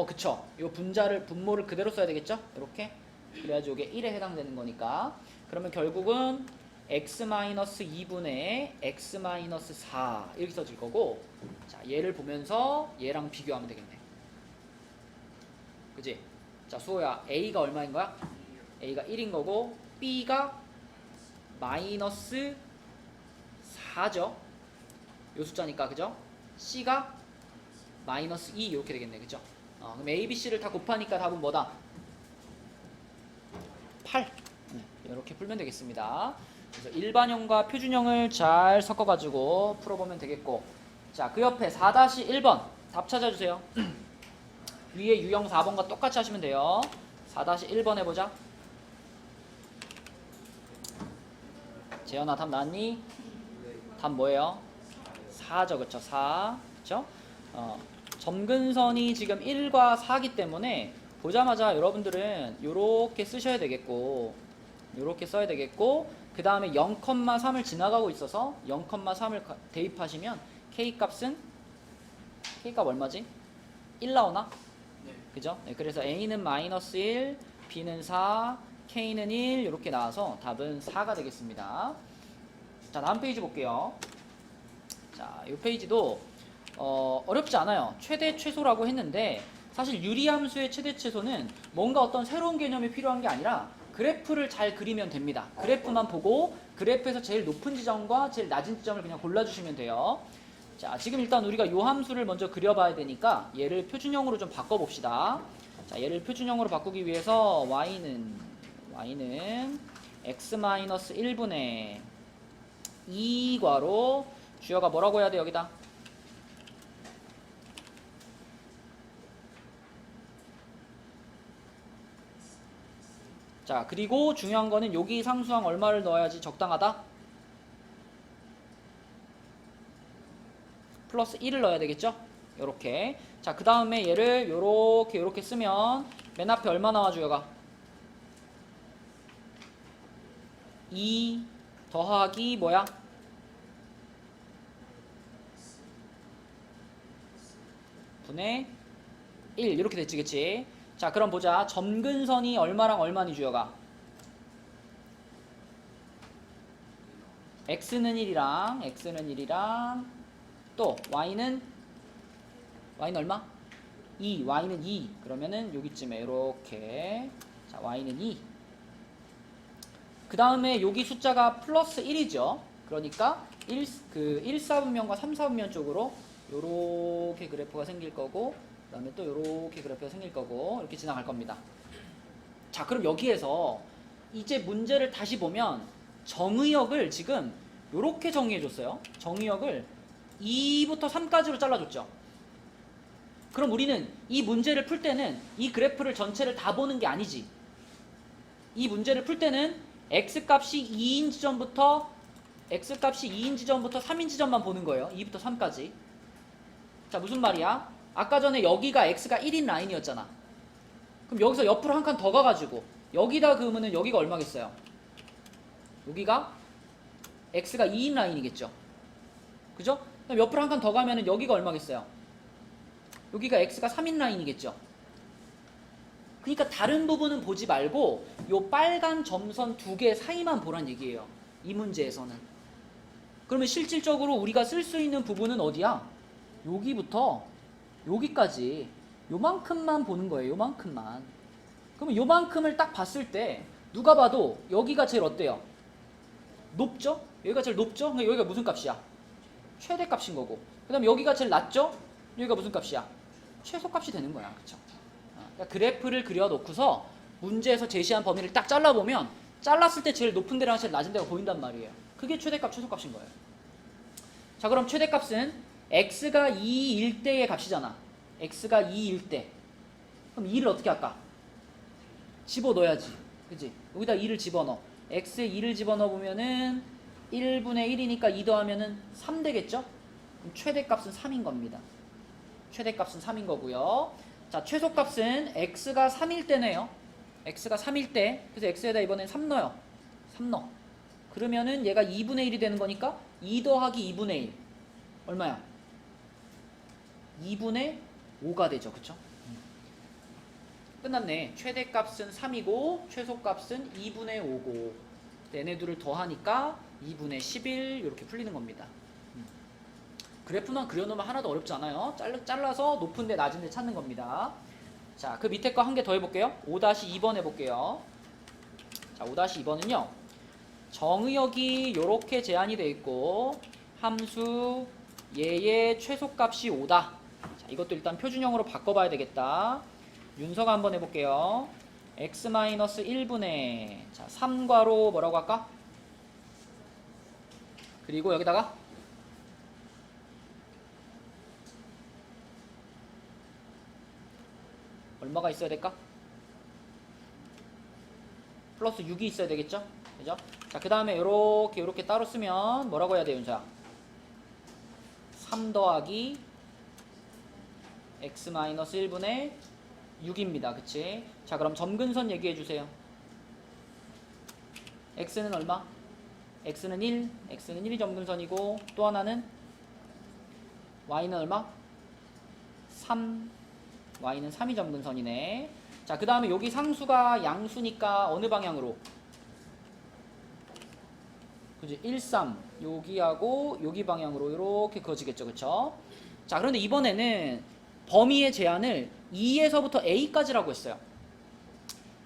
그쵸. 요 분모를 그대로 써야 되겠죠? 이렇게. 그래야지 이게 1에 해당되는 거니까. 그러면 결국은 x-2분의 x-4 이렇게 써질 거고 자, 얘를 보면서 얘랑 비교하면 되겠네. 그치? 자, 수호야 A가 얼마인 거야? A가 1인 거고 B가 마이너스 4죠. 요 숫자니까 그죠? C가 마이너스 2 이렇게 되겠네. 그죠? 그럼 A, B, C를 다 곱하니까 답은 뭐다? 8. 이렇게 풀면 되겠습니다. 그래서 일반형과 표준형을 잘 섞어가지고 풀어보면 되겠고, 자, 그 옆에 4-1번 답 찾아주세요. 위에 유형 4번과 똑같이 하시면 돼요. 4-1번 해보자. 재현아 답 나왔니? 답 뭐예요? 4죠. 그쵸? 4. 그쵸? 점근선이 지금 1과 4기 때문에 보자마자 여러분들은 요렇게 쓰셔야 되겠고, 요렇게 써야 되겠고, 그 다음에 0,3을 지나가고 있어서 0,3을 대입하시면 K값은, K값 얼마지? 1 나오나? 네. 그죠? 네, 그래서 A는 마이너스 1, B는 4, K는 1 이렇게 나와서 답은 4가 되겠습니다. 자, 다음 페이지 볼게요. 자, 이 페이지도 어렵지 않아요. 최대 최소라고 했는데 사실 유리함수의 최대 최소는 뭔가 어떤 새로운 개념이 필요한 게 아니라 그래프를 잘 그리면 됩니다. 그래프만 보고 그래프에서 제일 높은 지점과 제일 낮은 지점을 그냥 골라주시면 돼요. 자, 지금 일단 우리가 요 함수를 먼저 그려봐야 되니까 얘를 표준형으로 좀 바꿔봅시다. 자, 얘를 표준형으로 바꾸기 위해서 y는 x-1분의 2괄호 주어가 뭐라고 해야 돼 여기다? 자, 그리고 중요한 거는 여기 상수항 얼마를 넣어야지 적당하다? 플러스 1을 넣어야 되겠죠? 요렇게. 자, 그 다음에 얘를 요렇게 쓰면 맨 앞에 얼마 나와줘요, 가? 2 더하기 뭐야? 분의 1 이렇게 됐지, 그치? 자, 그럼 보자. 점근선이 얼마랑 얼마니 주여가? x는 1이랑 또 y는 얼마? 2. y는 2. 그러면은 여기쯤에 이렇게. 자, y는 2. 그 다음에 여기 숫자가 플러스 1이죠. 그러니까 1, 4분면과 3, 4분면 쪽으로 요렇게 그래프가 생길 거고, 그 다음에 또 요렇게 그래프가 생길 거고, 이렇게 지나갈 겁니다. 자, 그럼 여기에서 이제 문제를 다시 보면 정의역을 지금 요렇게 정의해줬어요. 정의역을 2부터 3까지로 잘라줬죠. 그럼 우리는 이 문제를 풀 때는 이 그래프를 전체를 다 보는 게 아니지. 이 문제를 풀 때는 x값이 2인 지점부터 3인 지점만 보는 거예요. 2부터 3까지. 자, 무슨 말이야? 아까 전에 여기가 x가 1인 라인이었잖아. 그럼 여기서 옆으로 한 칸 더 가가지고 여기다 그으면은 여기가 얼마겠어요? 여기가 x가 2인 라인이겠죠. 그죠? 그럼 옆으로 한 칸 더 가면은 여기가 얼마겠어요? 여기가 x가 3인 라인이겠죠. 그러니까 다른 부분은 보지 말고 요 빨간 점선 두 개 사이만 보란 얘기예요. 이 문제에서는. 그러면 실질적으로 우리가 쓸 수 있는 부분은 어디야? 여기부터 여기까지 요만큼만 보는 거예요. 요만큼만. 그러면 요만큼을 딱 봤을 때 누가 봐도 여기가 제일 어때요? 높죠? 여기가 제일 높죠? 그러니까 여기가 무슨 값이야? 최대값인 거고. 그 다음에 여기가 제일 낮죠? 여기가 무슨 값이야? 최소값이 되는 거야. 그쵸? 그러니까 그래프를 그려놓고서 문제에서 제시한 범위를 딱 잘라보면 잘랐을 때 제일 높은 데랑 제일 낮은 데가 보인단 말이에요. 그게 최대값, 최소값인 거예요. 자, 그럼 최대값은 x가 2일 때의 값이잖아. x가 2일 때. 그럼 2를 어떻게 할까? 집어넣어야지. 그치? 여기다 2를 집어넣어. x에 2를 집어넣어보면은 1분의 1이니까 2 더하면은 3 되겠죠? 그럼 최대값은 3인 겁니다. 최대값은 3인 거고요. 자, 최소값은 x가 3일 때네요. x가 3일 때. 그래서 x에다 이번엔 3 넣어요. 3 넣어. 그러면은 얘가 2분의 1이 되는 거니까 2 더하기 2분의 1. 얼마야? 2분의 5가 되죠. 그쵸? 끝났네. 최대값은 3이고 최소값은 2분의 5고 얘네들을 더하니까 2분의 11 이렇게 풀리는 겁니다. 그래프만 그려놓으면 하나도 어렵지 않아요. 잘라서 높은 데 낮은 데 찾는 겁니다. 자, 그 밑에 거 한 개 더 해볼게요. 5-2번 해볼게요. 자, 5-2번은요. 정의역이 이렇게 제한이 되어 있고 함수 얘의 최소값이 5다. 자, 이것도 일단 표준형으로 바꿔봐야 되겠다. 윤서가 한번 해볼게요. x-1분의 자 3괄호 뭐라고 할까? 그리고 여기다가 얼마가 있어야 될까? 플러스 6이 있어야 되겠죠? 그죠? 자, 그 다음에 요렇게 따로 쓰면 뭐라고 해야 돼요, 윤서야? 3 더하기 x-1분의 6입니다. 그치? 자, 그럼 점근선 얘기해 주세요. x는 얼마? x는 1, x는 1이 점근선이고 또 하나는 y는 얼마? 3, y는 3이 점근선이네. 자, 그 다음에 여기 상수가 양수니까 어느 방향으로? 그지? 1, 3 여기하고 여기 방향으로 이렇게 그어지겠죠. 그쵸? 자, 그런데 이번에는 범위의 제한을 2에서부터 a까지라고 했어요.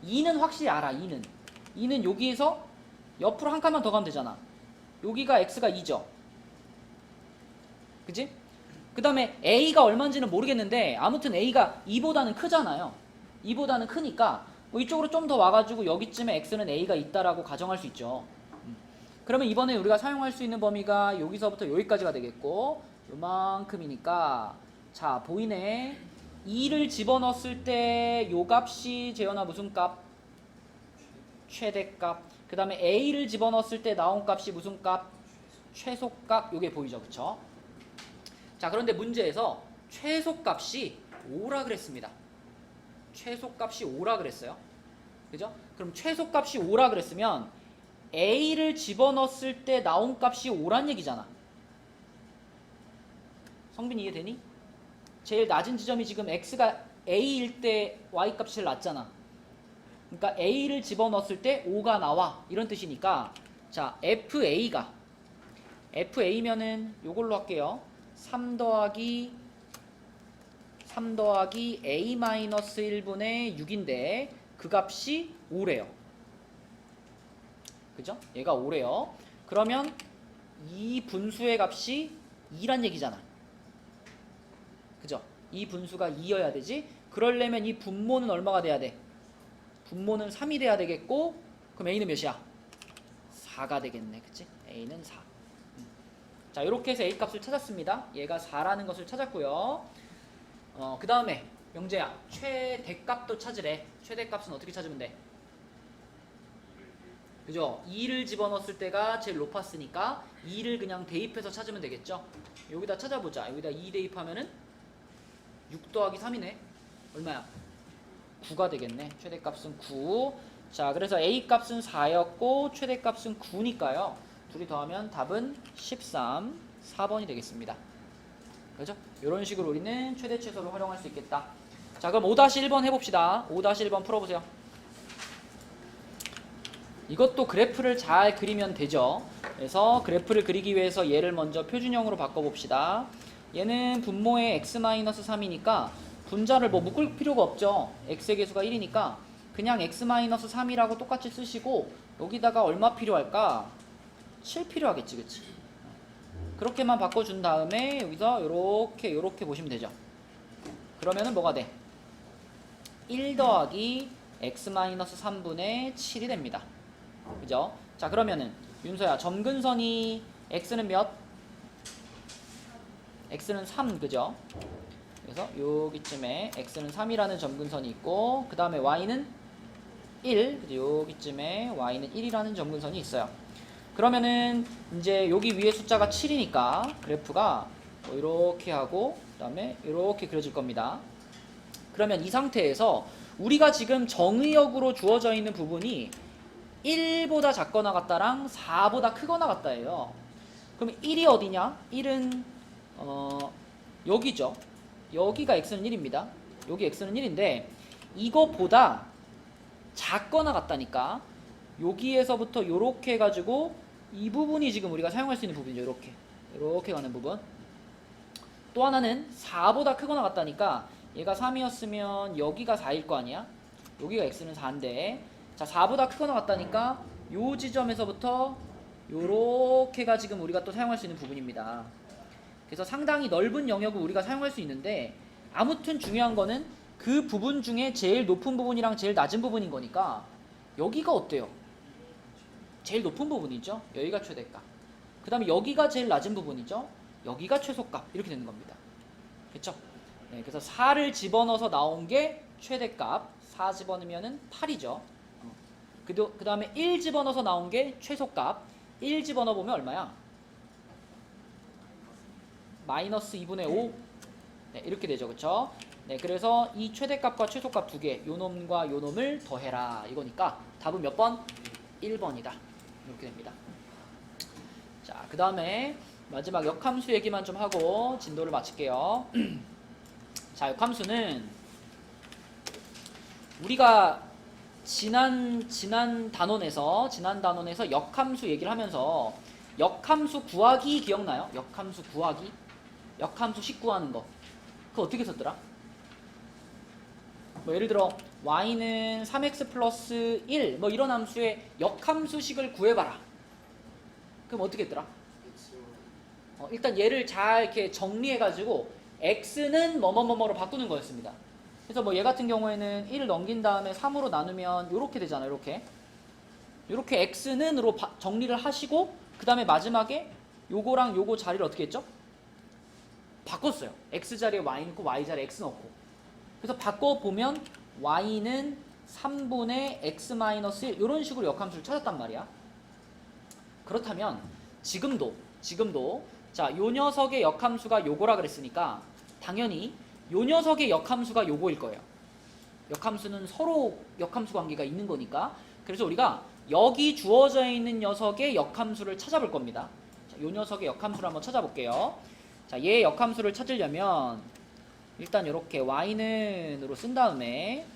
2는 확실히 알아. 2는 여기에서 옆으로 한 칸만 더 가면 되잖아. 여기가 x가 2죠. 그치? 그 다음에 a가 얼마인지는 모르겠는데 아무튼 a가 2보다는 크잖아요. 2보다는 크니까 뭐 이쪽으로 좀 더 와가지고 여기쯤에 x는 a가 있다라고 가정할 수 있죠. 그러면 이번에 우리가 사용할 수 있는 범위가 여기서부터 여기까지가 되겠고 요만큼이니까 자 보이네. 2를 집어넣었을 때 요 값이 재현아 무슨 값? 최대값. 그 다음에 a를 집어넣었을 때 나온 값이 무슨 값? 최소값. 요게 보이죠. 그쵸? 자, 그런데 문제에서 최소값이 5라 그랬습니다. 최소값이 5라 그랬어요. 그죠? 그럼 최소값이 5라 그랬으면 a를 집어넣었을 때 나온 값이 5란 얘기잖아. 성빈 이해되니? 제일 낮은 지점이 지금 x가 a일 때 y 값이 제일 낮잖아. 그러니까 a를 집어넣었을 때 5가 나와. 이런 뜻이니까 자 FA면은 요걸로 할게요. 3 더하기 a-1분의 6인데 그 값이 5래요. 그죠? 얘가 5래요. 그러면 이 분수의 값이 2란 얘기잖아. 그죠? 이 분수가 2여야 되지? 그러려면 이 분모는 얼마가 돼야 돼? 분모는 3이 돼야 되겠고 그럼 a는 몇이야? 4가 되겠네. 그치? a는 4. 자, 이렇게 해서 a 값을 찾았습니다. 얘가 4라는 것을 찾았고요. 그 다음에 영재야 최대값도 찾으래. 최대값은 어떻게 찾으면 돼? 그죠? 2를 집어넣었을 때가 제일 높았으니까 2를 그냥 대입해서 찾으면 되겠죠? 여기다 찾아보자. 여기다 2 대입하면은 6 더하기 3이네. 얼마야? 9가 되겠네. 최대값은 9. 자, 그래서 a 값은 4였고 최대값은 9니까요. 둘이 더하면 답은 13, 4번이 되겠습니다. 그죠? 이런 식으로 우리는 최대 최소를 활용할 수 있겠다. 자, 그럼 5-1번 해봅시다. 5-1번 풀어보세요. 이것도 그래프를 잘 그리면 되죠. 그래서 그래프를 그리기 위해서 얘를 먼저 표준형으로 바꿔봅시다. 얘는 분모의 x-3이니까 분자를 뭐 묶을 필요가 없죠. x의 개수가 1이니까 그냥 x-3이라고 똑같이 쓰시고 여기다가 얼마 필요할까? 7 필요하겠지. 그치? 그렇게만 바꿔준 다음에 여기서 요렇게 보시면 되죠. 그러면은 뭐가 돼? 1 더하기 x-3분의 7이 됩니다. 그죠? 자, 그러면은 윤서야 점근선이 x는 몇? x는 3. 그죠? 그래서 여기쯤에 x는 3이라는 점근선이 있고 그 다음에 y는 1. 그죠? 여기쯤에 y는 1이라는 점근선이 있어요. 그러면은 이제 여기 위에 숫자가 7이니까 그래프가 뭐 이렇게 하고 그 다음에 이렇게 그려질 겁니다. 그러면 이 상태에서 우리가 지금 정의역으로 주어져 있는 부분이 1보다 작거나 같다랑 4보다 크거나 같다예요. 그럼 1이 어디냐? 1은 여기죠. 여기가 x는 1입니다. 여기 x는 1인데 이거보다 작거나 같다니까 여기에서부터 요렇게 해가지고 이 부분이 지금 우리가 사용할 수 있는 부분이죠. 이렇게 가는 부분. 또 하나는 4보다 크거나 같다니까 얘가 3이었으면 여기가 4일 거 아니야? 여기가 x는 4인데 자 4보다 크거나 같다니까 요 지점에서부터 요렇게가 지금 우리가 또 사용할 수 있는 부분입니다. 그래서 상당히 넓은 영역을 우리가 사용할 수 있는데 아무튼 중요한 거는 그 부분 중에 제일 높은 부분이랑 제일 낮은 부분인 거니까 여기가 어때요? 제일 높은 부분이죠. 여기가 최대값. 그 다음에 여기가 제일 낮은 부분이죠. 여기가 최소값. 이렇게 되는 겁니다. 그쵸? 네, 그래서 4를 집어넣어서 나온 게 최대값. 4 집어넣으면 8이죠. 그 다음에 1 집어넣어서 나온 게 최소값. 1 집어넣어보면 얼마야? 마이너스 2분의 5. 네, 이렇게 되죠. 그쵸? 네, 그래서 이 최대값과 최소값 두 개, 요 놈과 요 놈을 더해라. 이거니까 답은 몇 번? 1번이다. 이렇게 됩니다. 자, 그 다음에 마지막 역함수 얘기만 좀 하고 진도를 마칠게요. 자, 역함수는 우리가 지난 단원에서 역함수 얘기를 하면서 역함수 구하기 기억나요? 역함수 구하기? 역함수 식 구하는 거. 그거 어떻게 썼더라? 뭐 예를 들어 y는 3x 플러스 1 뭐 이런 함수의 역함수식을 구해봐라. 그럼 어떻게 했더라? 일단 얘를 잘 이렇게 정리해가지고 x는 뭐뭐뭐뭐로 바꾸는 거였습니다. 그래서 뭐 얘 같은 경우에는 1을 넘긴 다음에 3으로 나누면 이렇게 되잖아요. 이렇게 x는으로 정리를 하시고 그 다음에 마지막에 요거랑 요거 자리를 어떻게 했죠? 바꿨어요. x 자리에 y 넣고 y 자리에 x 넣고. 그래서 바꿔보면 y는 3분의 x-1 이런 식으로 역함수를 찾았단 말이야. 그렇다면 지금도 자, 요 녀석의 역함수가 요거라 그랬으니까 당연히 요 녀석의 역함수가 요거일 거예요. 역함수는 서로 역함수 관계가 있는 거니까. 그래서 우리가 여기 주어져 있는 녀석의 역함수를 찾아볼 겁니다. 자, 요 녀석의 역함수를 한번 찾아볼게요. 자, 얘의 역함수를 찾으려면 일단 이렇게 y는으로 쓴 다음에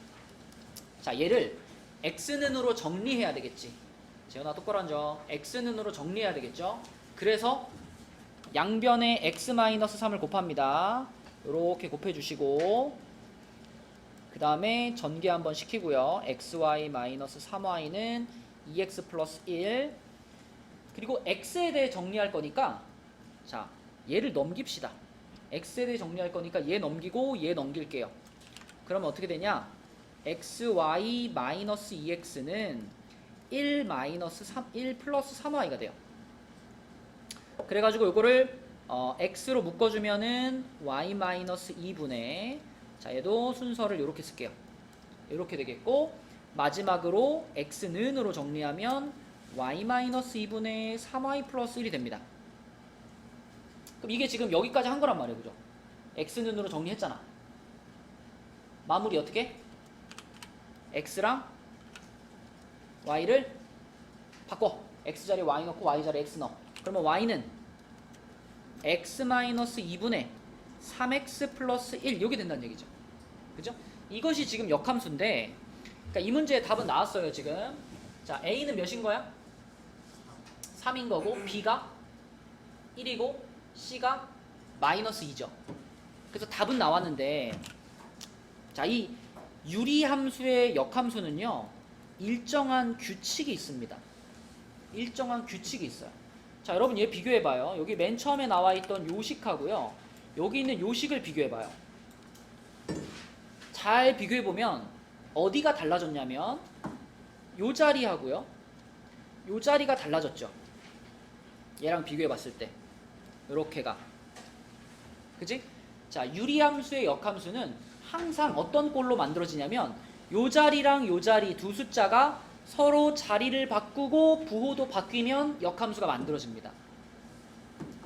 자, 얘를 x는으로 정리해야 되겠지. 재현아 똑바로 앉아. x는으로 정리해야 되겠죠. 그래서 양변에 x-3을 곱합니다. 이렇게 곱해주시고 그 다음에 전개 한번 시키고요. xy-3y는 2x 플러스 1 그리고 x에 대해 정리할 거니까 자, 얘를 넘깁시다. x에 대해 정리할 거니까 얘 넘기고 얘 넘길게요. 그러면 어떻게 되냐? xy-2x는 1 플러스 3y가 돼요. 그래가지고 요거를 x로 묶어주면은 y-2분의 자, 얘도 순서를 이렇게 쓸게요. 이렇게 되겠고 마지막으로 x는으로 정리하면 y-2분의 3y 플러스 1이 됩니다. 그럼 이게 지금 여기까지 한 거란 말이에요. 그죠? x는으로 정리했잖아. 마무리 어떻게? x랑 y를 바꿔. x 자리에 y 넣고 y 자리에 x 넣어. 그러면 y는 x-2분의 3x 플러스 1 이렇게 된다는 얘기죠. 그죠? 이것이 지금 역함수인데 그러니까 이 문제의 답은 나왔어요. 지금 자, a는 몇인 거야? 3인 거고 b가 1이고 c가 마이너스 2죠. 그래서 답은 나왔는데 자, 이 유리함수의 역함수는요 일정한 규칙이 있습니다. 일정한 규칙이 있어요. 자, 여러분 얘 비교해봐요. 여기 맨 처음에 나와있던 요식하고요 여기 있는 요식을 비교해봐요. 잘 비교해보면 어디가 달라졌냐면 요 자리하고요 요 자리가 달라졌죠. 얘랑 비교해봤을 때 요렇게가 그치? 자, 유리함수의 역함수는 항상 어떤 꼴로 만들어지냐면 요 자리랑 요 자리 두 숫자가 서로 자리를 바꾸고 부호도 바뀌면 역함수가 만들어집니다.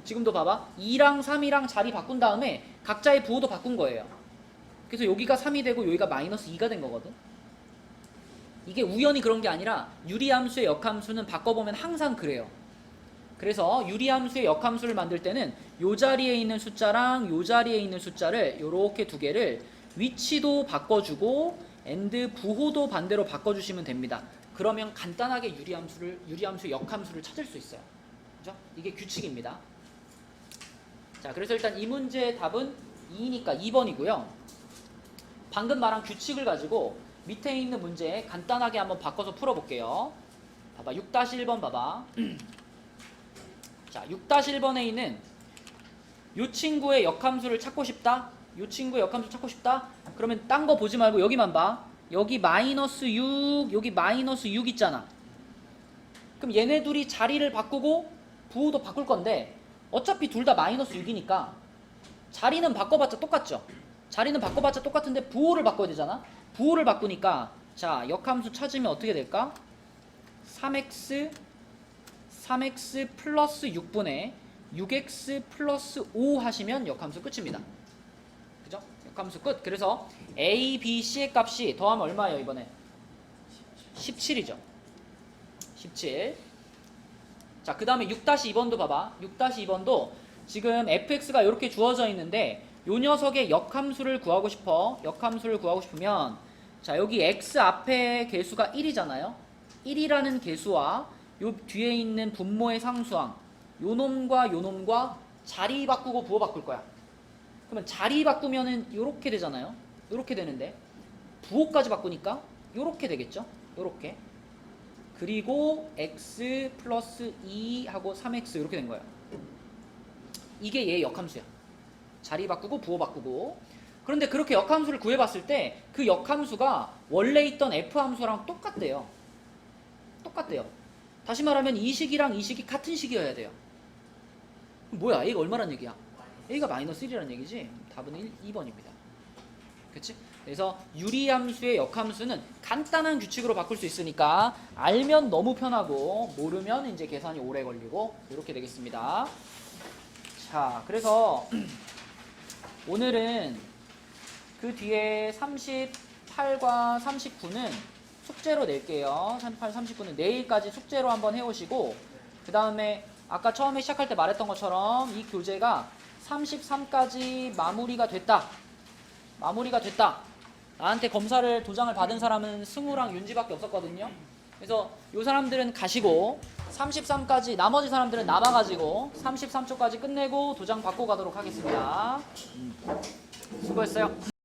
지금도 봐봐. 2랑 3이랑 자리 바꾼 다음에 각자의 부호도 바꾼 거예요. 그래서 여기가 3이 되고 여기가 마이너스 2가 된 거거든. 이게 우연히 그런 게 아니라 유리함수의 역함수는 바꿔보면 항상 그래요. 그래서 유리함수의 역함수를 만들 때는 요 자리에 있는 숫자랑 요 자리에 있는 숫자를 요렇게 두 개를 위치도 바꿔주고 and 부호도 반대로 바꿔주시면 됩니다. 그러면 간단하게 유리함수의 역함수를 찾을 수 있어요. 그죠? 이게 규칙입니다. 자, 그래서 일단 이 문제의 답은 2니까 2번이고요. 방금 말한 규칙을 가지고 밑에 있는 문제 간단하게 한번 바꿔서 풀어볼게요. 봐봐, 6-1번 봐봐. 자, 6-1번에 있는 이 친구의 역함수를 찾고 싶다. 요 친구의 역함수 찾고 싶다? 그러면 딴 거 보지 말고 여기만 봐. 여기 마이너스 6, 여기 마이너스 6 있잖아. 그럼 얘네 둘이 자리를 바꾸고 부호도 바꿀 건데 어차피 둘 다 마이너스 6이니까 자리는 바꿔봤자 똑같죠? 자리는 바꿔봤자 똑같은데 부호를 바꿔야 되잖아? 부호를 바꾸니까 자, 역함수 찾으면 어떻게 될까? 3x 플러스 6분의 6x 플러스 5 하시면 역함수 끝입니다. 그죠? 역함수 끝. 그래서 a, b, c의 값이 더하면 얼마예요 이번에? 17이죠. 17. 자, 그 다음에 6-2번도 봐봐. 6-2번도 지금 fx가 이렇게 주어져 있는데 요 녀석의 역함수를 구하고 싶어. 역함수를 구하고 싶으면 자, 여기 x 앞에 개수가 1이잖아요. 1이라는 개수와 요 뒤에 있는 분모의 상수항 요 놈과 자리 바꾸고 부호 바꿀 거야. 그러면 자리 바꾸면은 요렇게 되잖아요. 요렇게 되는데 부호까지 바꾸니까 요렇게 되겠죠. 요렇게. 그리고 x 플러스 2 하고 3x 이렇게 된 거예요. 이게 얘의 역함수야. 자리 바꾸고 부호 바꾸고. 그런데 그렇게 역함수를 구해봤을 때 그 역함수가 원래 있던 f함수랑 똑같대요. 똑같대요. 다시 말하면 이 식이랑 이 식이 같은 식이어야 돼요. 뭐야? A가 얼마란 얘기야? A가 마이너스 1이라는 얘기지? 답은 2번입니다. 그치? 그래서 유리함수의 역함수는 간단한 규칙으로 바꿀 수 있으니까 알면 너무 편하고 모르면 이제 계산이 오래 걸리고 이렇게 되겠습니다. 자, 그래서 오늘은 그 뒤에 38과 39는 숙제로 낼게요. 38, 39는 내일까지 숙제로 한번 해오시고 그 다음에 아까 처음에 시작할 때 말했던 것처럼 이 교재가 33까지 마무리가 됐다. 나한테 검사를 도장을 받은 사람은 승우랑 윤지밖에 없었거든요. 그래서 이 사람들은 가시고 33까지 나머지 사람들은 남아가지고 33초까지 끝내고 도장 받고 가도록 하겠습니다. 수고했어요.